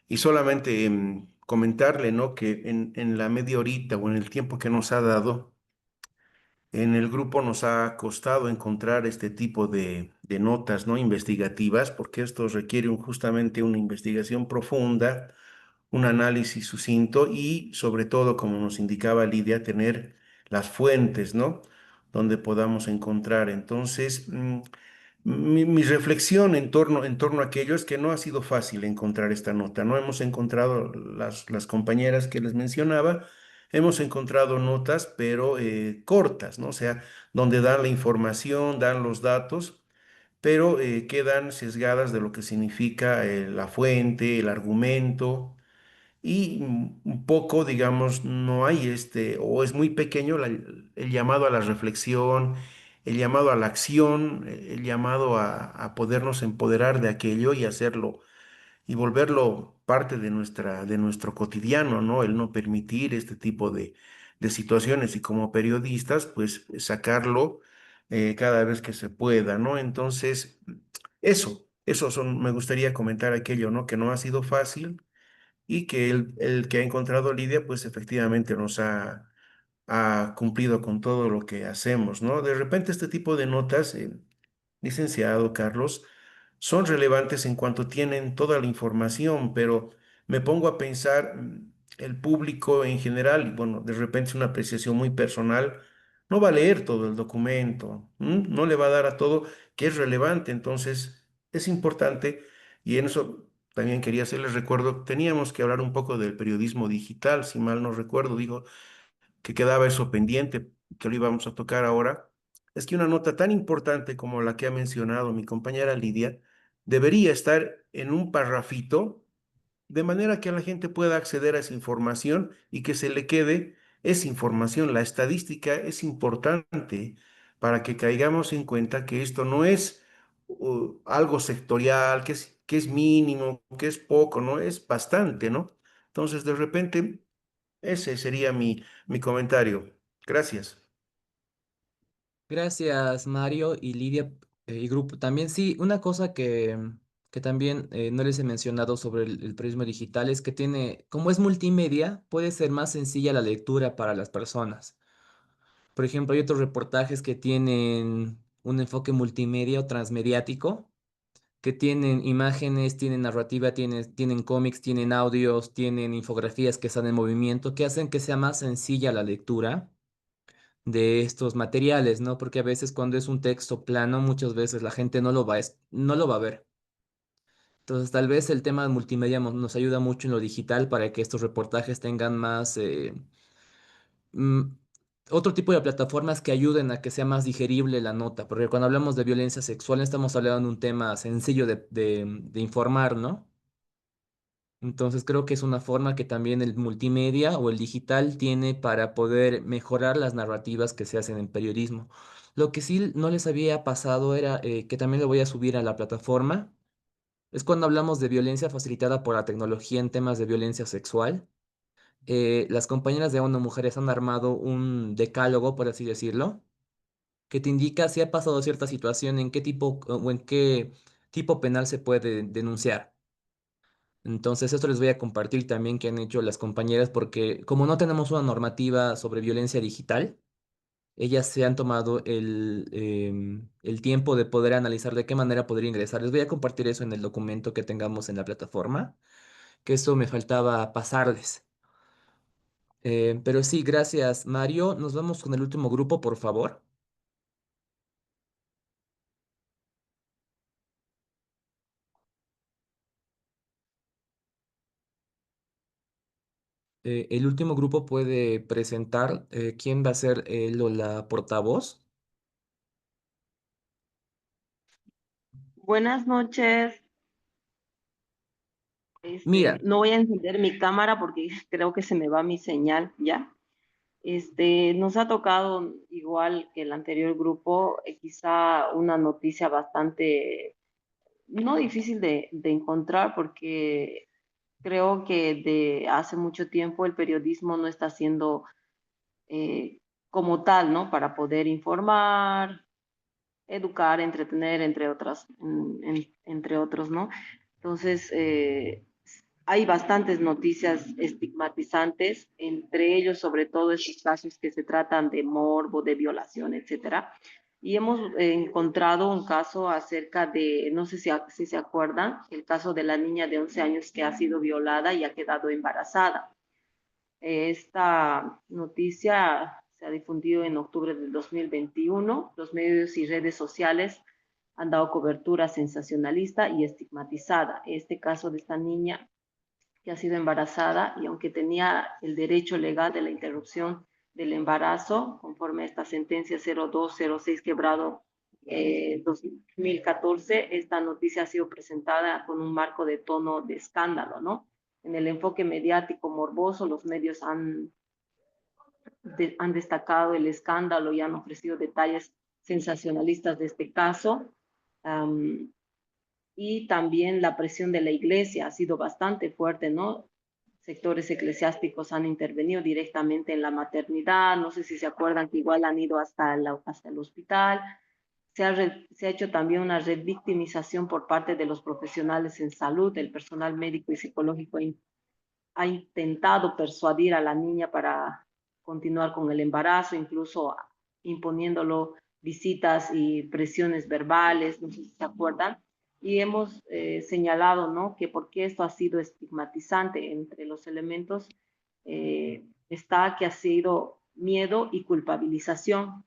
Speaker 3: Y solamente comentarle, ¿no? Que en la media horita o en el tiempo que nos ha dado, en el grupo nos ha costado encontrar este tipo de notas, ¿no? Investigativas, porque esto requiere justamente una investigación profunda, un análisis sucinto y sobre todo, como nos indicaba Lidia, tener las fuentes, ¿no? Donde podamos encontrar. Entonces, mi reflexión en torno a aquello es que no ha sido fácil encontrar esta nota. No hemos encontrado las compañeras que les mencionaba, hemos encontrado notas, pero cortas, ¿no? O sea, donde dan la información, dan los datos, pero quedan sesgadas de lo que significa la fuente, el argumento y un poco, digamos, no hay o es muy pequeño el llamado a la reflexión, el llamado a la acción, el llamado a podernos empoderar de aquello y hacerlo y volverlo parte de nuestro cotidiano, ¿no? El no permitir este tipo de situaciones y como periodistas, pues sacarlo cada vez que se pueda, ¿no? Entonces, me gustaría comentar aquello, ¿no? Que no ha sido fácil y que el que ha encontrado Lidia, pues efectivamente ha cumplido con todo lo que hacemos, ¿no? De repente este tipo de notas, licenciado Carlos, son relevantes en cuanto tienen toda la información, pero me pongo a pensar, el público en general, y bueno, de repente es una apreciación muy personal, no va a leer todo el documento, no le va a dar a todo que es relevante, entonces es importante y en eso también quería hacerles recuerdo, teníamos que hablar un poco del periodismo digital, si mal no recuerdo, digo que quedaba eso pendiente, que lo íbamos a tocar ahora, es que una nota tan importante como la que ha mencionado mi compañera Lidia debería estar en un parrafito, de manera que la gente pueda acceder a esa información y que se le quede esa información. La estadística es importante para que caigamos en cuenta que esto no es algo sectorial, que es mínimo, que es poco, ¿no? Es bastante, ¿no? Entonces, de repente ese sería mi comentario. Gracias.
Speaker 2: Gracias, Mario y Lidia y grupo. También sí, una cosa que también no les he mencionado sobre el periodismo digital es que tiene, como es multimedia, puede ser más sencilla la lectura para las personas. Por ejemplo, hay otros reportajes que tienen un enfoque multimedia o transmediático que tienen imágenes, tienen narrativa, tienen cómics, tienen audios, tienen infografías que están en movimiento, que hacen que sea más sencilla la lectura de estos materiales, ¿no? Porque a veces cuando es un texto plano, muchas veces la gente no lo va a ver. Entonces, tal vez el tema de multimedia nos ayuda mucho en lo digital para que estos reportajes tengan más, mm, otro tipo de plataformas que ayuden a que sea más digerible la nota, porque cuando hablamos de violencia sexual no estamos hablando de un tema sencillo de informar, ¿no? Entonces creo que es una forma que también el multimedia o el digital tiene para poder mejorar las narrativas que se hacen en periodismo. Lo que sí no les había pasado era que también lo voy a subir a la plataforma. Es cuando hablamos de violencia facilitada por la tecnología en temas de violencia sexual. Las compañeras de ONU Mujeres han armado un decálogo, por así decirlo, que te indica si ha pasado cierta situación, en qué tipo o en qué tipo penal se puede denunciar. Entonces, esto les voy a compartir también que han hecho las compañeras, porque como no tenemos una normativa sobre violencia digital, ellas se han tomado el tiempo de poder analizar de qué manera podría ingresar. Les voy a compartir eso en el documento que tengamos en la plataforma, que eso me faltaba pasarles. Pero sí, gracias, Mario. Nos vamos con el último grupo, por favor. El último grupo puede presentar quién va a ser él o la portavoz.
Speaker 10: Buenas noches.
Speaker 2: Mira,
Speaker 10: No voy a encender mi cámara porque creo que se me va mi señal ya. Nos ha tocado, igual que el anterior grupo, quizá una noticia bastante, no difícil de encontrar porque creo que de hace mucho tiempo el periodismo no está siendo como tal, ¿no? Para poder informar, educar, entretener, entre otras, entre otros, ¿no? Entonces, hay bastantes noticias estigmatizantes, entre ellos sobre todo estos casos que se tratan de morbo, de violación, etcétera. Y hemos encontrado un caso acerca de, no sé si se acuerdan, el caso de la niña de 11 años que ha sido violada y ha quedado embarazada. Esta noticia se ha difundido en octubre del 2021. Los medios y redes sociales han dado cobertura sensacionalista y estigmatizada. Este caso de esta niña que ha sido embarazada y aunque tenía el derecho legal de la interrupción del embarazo, conforme a esta sentencia 0206 quebrado 2014, esta noticia ha sido presentada con un marco de tono de escándalo, ¿no? En el enfoque mediático morboso, los medios han destacado el escándalo y han ofrecido detalles sensacionalistas de este caso. Um, y también la presión de la iglesia ha sido bastante fuerte, ¿no? Sectores eclesiásticos han intervenido directamente en la maternidad, no sé si se acuerdan que igual han ido hasta el hospital. Se ha hecho también una revictimización por parte de los profesionales en salud, el personal médico y psicológico ha intentado persuadir a la niña para continuar con el embarazo, incluso imponiéndolo visitas y presiones verbales, no sé si se acuerdan, y hemos señalado, ¿no?, que porque esto ha sido estigmatizante entre los elementos, está que ha sido miedo y culpabilización.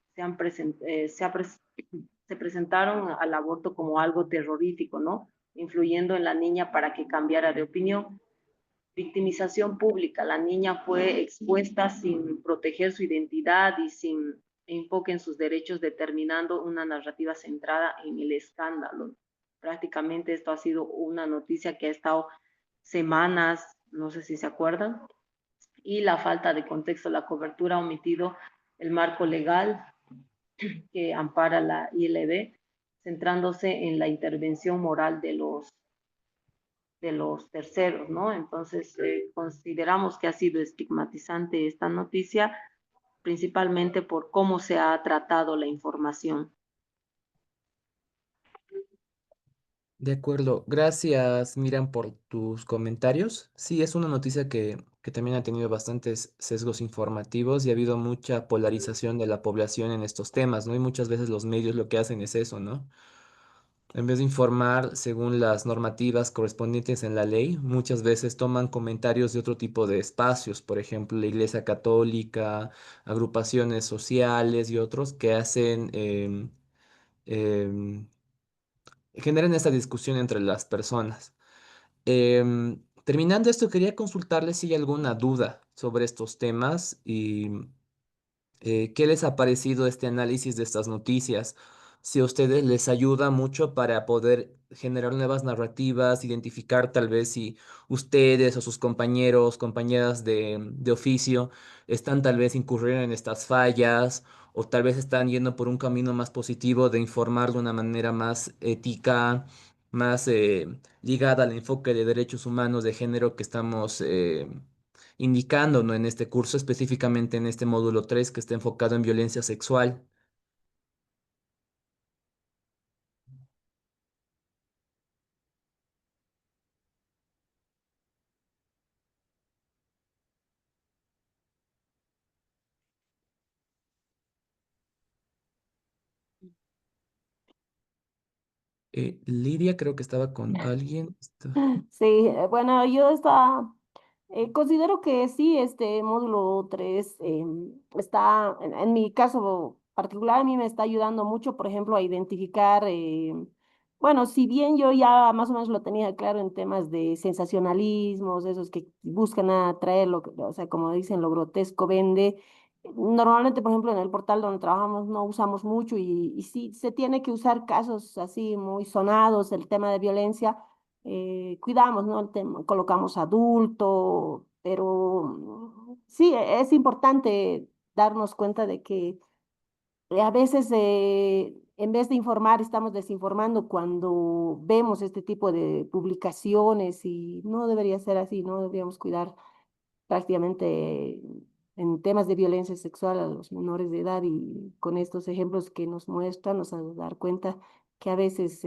Speaker 10: Se presentaron al aborto como algo terrorífico, ¿no?, influyendo en la niña para que cambiara de opinión. Victimización pública. La niña fue expuesta sin proteger su identidad y sin enfoque en sus derechos, determinando una narrativa centrada en el escándalo. Prácticamente esto ha sido una noticia que ha estado semanas, no sé si se acuerdan, y la falta de contexto, la cobertura ha omitido el marco legal que ampara la ILB, centrándose en la intervención moral de los terceros, ¿no? Entonces, consideramos que ha sido estigmatizante esta noticia, principalmente por cómo se ha tratado la información.
Speaker 2: de acuerdo. Gracias, Miran, por tus comentarios. Sí, es una noticia que también ha tenido bastantes sesgos informativos y ha habido mucha polarización de la población en estos temas, ¿no? Y muchas veces los medios lo que hacen es eso, ¿no? En vez de informar según las normativas correspondientes en la ley, muchas veces toman comentarios de otro tipo de espacios, por ejemplo, la Iglesia Católica, agrupaciones sociales y otros que hacen, em, generan esta discusión entre las personas. Terminando esto, quería consultarles si hay alguna duda sobre estos temas y ¿qué les ha parecido este análisis de estas noticias? Si a ustedes les ayuda mucho para poder generar nuevas narrativas, identificar tal vez si ustedes o sus compañeros, compañeras de oficio están tal vez incurriendo en estas fallas o tal vez están yendo por un camino más positivo de informar de una manera más ética, más ligada al enfoque de derechos humanos de género que estamos indicando, ¿no? En este curso, específicamente en este módulo 3 que está enfocado en violencia sexual. Lidia creo que estaba con alguien.
Speaker 9: Sí, bueno, considero que sí, este módulo 3 está, en mi caso particular, a mí me está ayudando mucho, por ejemplo, a identificar, bueno, si bien yo ya más o menos lo tenía claro en temas de sensacionalismos, esos que buscan atraer, o sea, como dicen, lo grotesco vende. Normalmente, por ejemplo, en el portal donde trabajamos no usamos mucho y sí se tiene que usar casos así muy sonados, el tema de violencia cuidamos, ¿no? Colocamos adulto, pero sí, es importante darnos cuenta de que a veces en vez de informar estamos desinformando cuando vemos este tipo de publicaciones y no debería ser así, no deberíamos cuidar prácticamente en temas de violencia sexual a los menores de edad y con estos ejemplos que nos muestran nos hace dar cuenta que a veces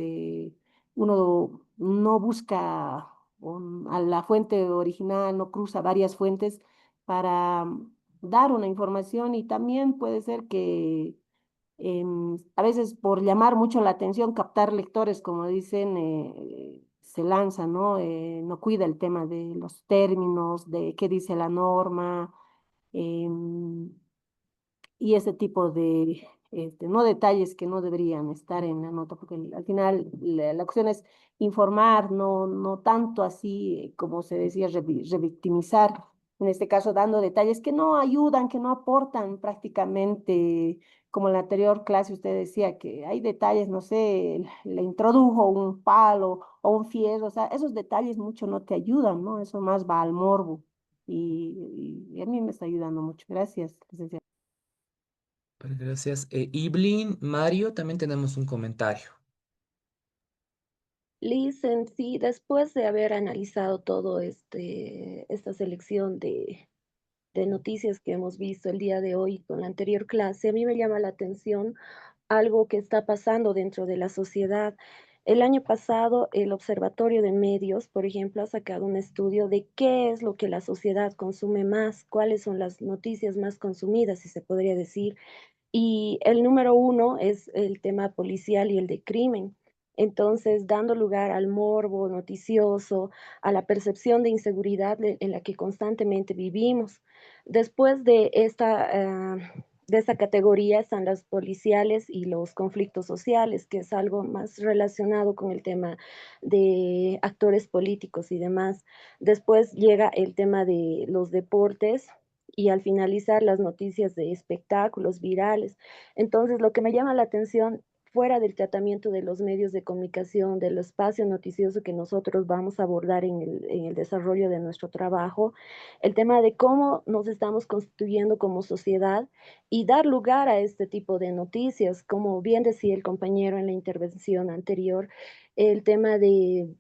Speaker 9: uno no busca a la fuente original, no cruza varias fuentes para dar una información y también puede ser que a veces por llamar mucho la atención, captar lectores, como dicen, se lanza, ¿no? No cuida el tema de los términos, de qué dice la norma, em, y ese tipo de, no detalles que no deberían estar en la nota, porque al final la opción es informar, no tanto así como se decía, revictimizar, en este caso dando detalles que no ayudan, que no aportan prácticamente, como en la anterior clase usted decía que hay detalles, no sé, le introdujo un palo o un fierro, o sea, esos detalles mucho no te ayudan, ¿no? Eso más va al morbo y a mí me está ayudando mucho. Gracias, licenciada.
Speaker 2: Vale, gracias. Evelyn, Mario, también tenemos un comentario.
Speaker 7: Liz, en sí, después de haber analizado todo esta selección de noticias que hemos visto el día de hoy con la anterior clase, a mí me llama la atención algo que está pasando dentro de la sociedad. El año pasado, el Observatorio de Medios, por ejemplo, ha sacado un estudio de qué es lo que la sociedad consume más, cuáles son las noticias más consumidas, si se podría decir, y el número uno es el tema policial y el de crimen. Entonces, dando lugar al morbo noticioso, a la percepción de inseguridad en la que constantemente vivimos. Después de esta categoría están las policiales y los conflictos sociales, que es algo más relacionado con el tema de actores políticos y demás. Después llega el tema de los deportes, y al finalizar las noticias de espectáculos virales. Entonces, lo que me llama la atención, fuera del tratamiento de los medios de comunicación, del espacio noticioso que nosotros vamos a abordar en el desarrollo de nuestro trabajo, el tema de cómo nos estamos constituyendo como sociedad y dar lugar a este tipo de noticias, como bien decía el compañero en la intervención anterior, el tema de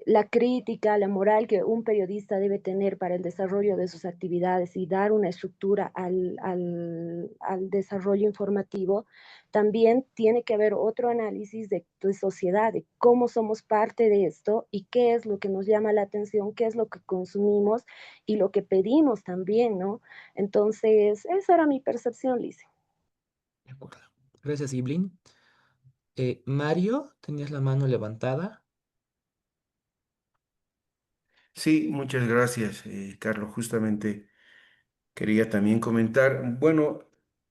Speaker 7: la crítica, la moral que un periodista debe tener para el desarrollo de sus actividades y dar una estructura al desarrollo informativo, también tiene que haber otro análisis de sociedad, de cómo somos parte de esto y qué es lo que nos llama la atención, qué es lo que consumimos y lo que pedimos también, ¿no? Entonces, esa era mi percepción, Lice.
Speaker 2: De acuerdo. Gracias, Evelyn. Mario, tenías la mano levantada.
Speaker 3: Sí, muchas gracias, Carlos. Justamente quería también comentar, bueno,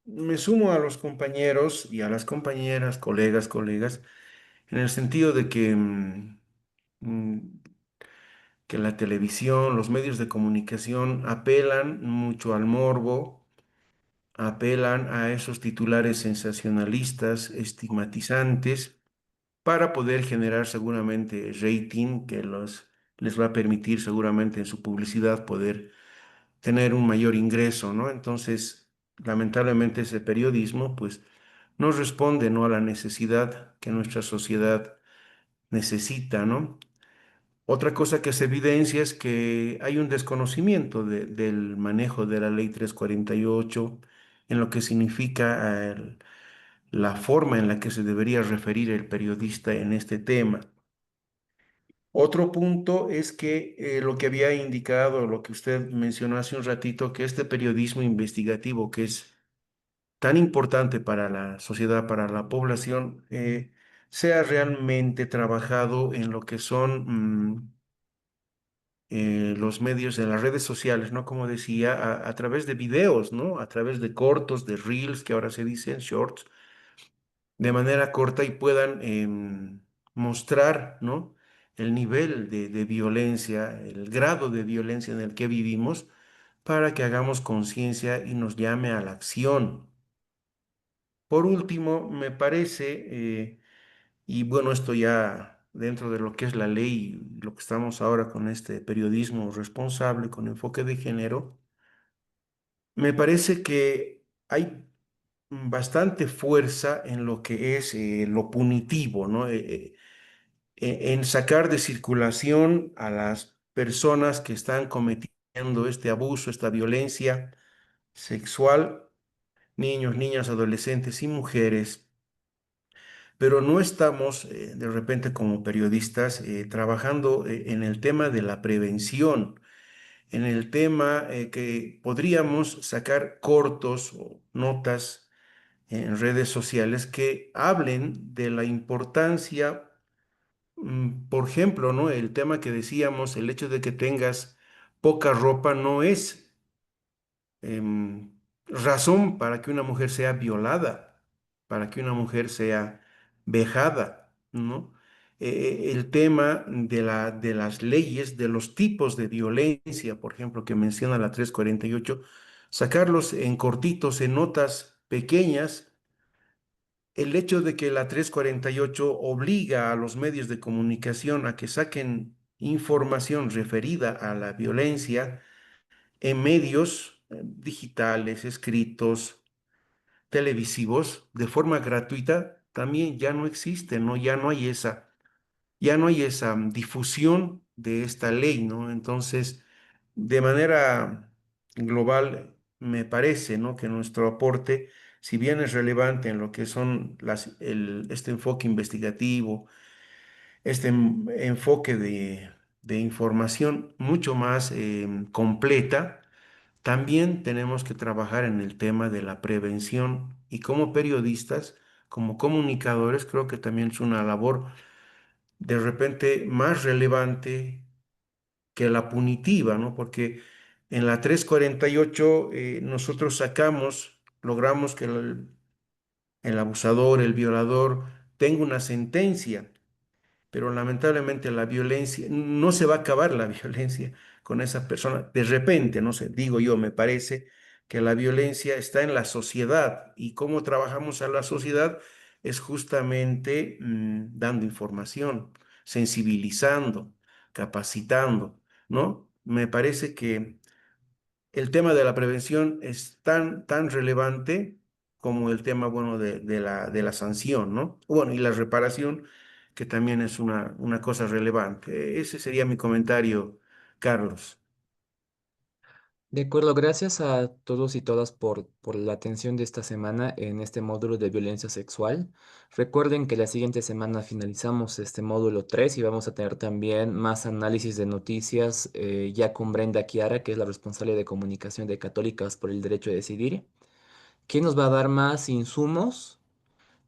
Speaker 3: me sumo a los compañeros y a las compañeras, colegas, en el sentido de que, mm, que la televisión, los medios de comunicación apelan mucho al morbo, apelan a esos titulares sensacionalistas, estigmatizantes, para poder generar seguramente rating que les va a permitir seguramente en su publicidad poder tener un mayor ingreso, ¿no? Entonces, lamentablemente ese periodismo, pues, no responde, ¿no?, a la necesidad que nuestra sociedad necesita, ¿no? Otra cosa que se evidencia es que hay un desconocimiento del manejo de la ley 348 en lo que significa la forma en la que se debería referir el periodista en este tema. Otro punto es que lo que había indicado, lo que usted mencionó hace un ratito, que este periodismo investigativo, que es tan importante para la sociedad, para la población, sea realmente trabajado en lo que son los medios de las redes sociales, ¿no? Como decía, a través de videos, ¿no? A través de cortos, de reels, que ahora se dicen shorts, de manera corta y puedan mostrar, ¿no?, el nivel de violencia, el grado de violencia en el que vivimos, para que hagamos conciencia y nos llame a la acción. Por último, me parece, y bueno, esto ya dentro de lo que es la ley, lo que estamos ahora con este periodismo responsable, con enfoque de género, me parece que hay bastante fuerza en lo que es lo punitivo, ¿no? En sacar de circulación a las personas que están cometiendo este abuso, esta violencia sexual, niños, niñas, adolescentes y mujeres, pero no estamos de repente como periodistas trabajando en el tema de la prevención, en el tema que podríamos sacar cortos o notas en redes sociales que hablen de la importancia, por ejemplo, ¿no? El tema que decíamos, el hecho de que tengas poca ropa no es razón para que una mujer sea violada, para que una mujer sea vejada, ¿no? El tema de las leyes, de los tipos de violencia, por ejemplo, que menciona la 348, sacarlos en cortitos, en notas pequeñas. El hecho de que la 348 obliga a los medios de comunicación a que saquen información referida a la violencia en medios digitales, escritos, televisivos, de forma gratuita, también ya no existe, ¿no? Ya no hay esa difusión de esta ley, ¿no? Entonces, de manera global, me parece, ¿no?, que nuestro aporte, si bien es relevante en lo que son este enfoque investigativo, este enfoque de información mucho más completa, también tenemos que trabajar en el tema de la prevención y como periodistas, como comunicadores, creo que también es una labor de repente más relevante que la punitiva, ¿no? Porque en la 348 nosotros logramos que el abusador, el violador, tenga una sentencia, pero lamentablemente la violencia, no se va a acabar la violencia con esa persona. De repente, no sé, digo yo, me parece que la violencia está en la sociedad y cómo trabajamos a la sociedad es justamente dando información, sensibilizando, capacitando, ¿no? Me parece que el tema de la prevención es tan relevante como el tema, bueno, de la sanción, ¿no? Bueno, y la reparación, que también es una cosa relevante. Ese sería mi comentario, Carlos.
Speaker 2: De acuerdo, gracias a todos y todas por la atención de esta semana en este módulo de violencia sexual. Recuerden que la siguiente semana finalizamos este módulo 3 y vamos a tener también más análisis de noticias ya con Brenda Chiara, que es la responsable de comunicación de Católicas por el Derecho a Decidir, que nos va a dar más insumos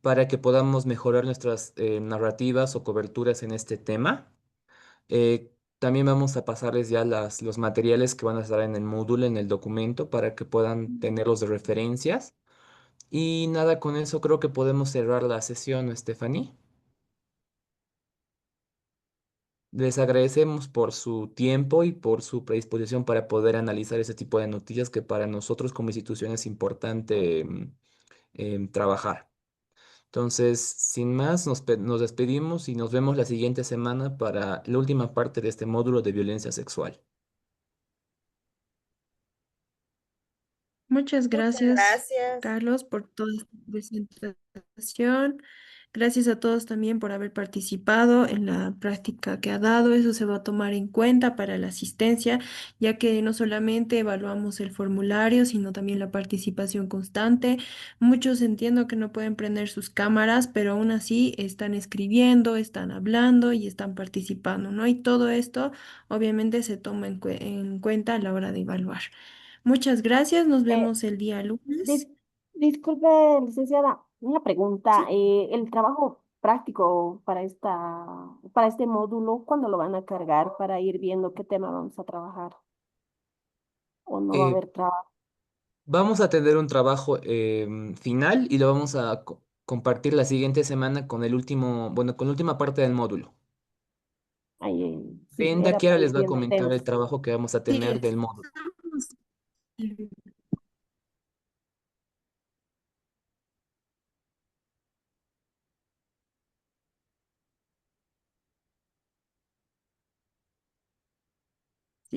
Speaker 2: para que podamos mejorar nuestras narrativas o coberturas en este tema. También vamos a pasarles ya los materiales que van a estar en el módulo, en el documento, para que puedan tenerlos de referencias. Y nada, con eso creo que podemos cerrar la sesión, Stephanie. Les agradecemos por su tiempo y por su predisposición para poder analizar ese tipo de noticias que para nosotros como institución es importante trabajar. Entonces, sin más, nos despedimos y nos vemos la siguiente semana para la última parte de este módulo de violencia sexual.
Speaker 1: Muchas
Speaker 11: Muchas
Speaker 1: gracias,
Speaker 11: gracias.
Speaker 1: Carlos, por toda esta presentación. Gracias a todos también por haber participado en la práctica que ha dado. Eso se va a tomar en cuenta para la asistencia, ya que no solamente evaluamos el formulario, sino también la participación constante. Muchos entiendo que no pueden prender sus cámaras, pero aún así están escribiendo, están hablando y están participando, ¿no? Y todo esto obviamente se toma en cuenta a la hora de evaluar. Muchas gracias, nos
Speaker 9: Eh,
Speaker 1: vemos el día lunes.
Speaker 9: dis- Disculpe, licenciada, una pregunta.
Speaker 1: Sí.
Speaker 9: El trabajo práctico para este módulo, ¿cuándo lo van a cargar para ir viendo qué tema vamos a trabajar? ¿O no va a
Speaker 2: Eh,
Speaker 9: haber trabajo?
Speaker 2: Vamos a tener un trabajo final y lo vamos a compartir la siguiente semana con el último, bueno, con la última parte del módulo.
Speaker 9: Sí,
Speaker 2: Brenda
Speaker 9: era
Speaker 2: Kiara
Speaker 9: para ir
Speaker 2: les va a
Speaker 9: viendo
Speaker 2: comentar
Speaker 9: temas.
Speaker 2: el trabajo que vamos a
Speaker 1: Sí,
Speaker 2: tener del módulo.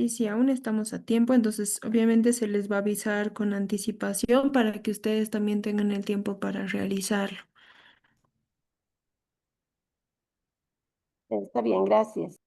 Speaker 1: sí, aún estamos a tiempo, entonces obviamente se les va a avisar con anticipación para que ustedes también tengan el tiempo para realizarlo.
Speaker 9: Está bien, gracias.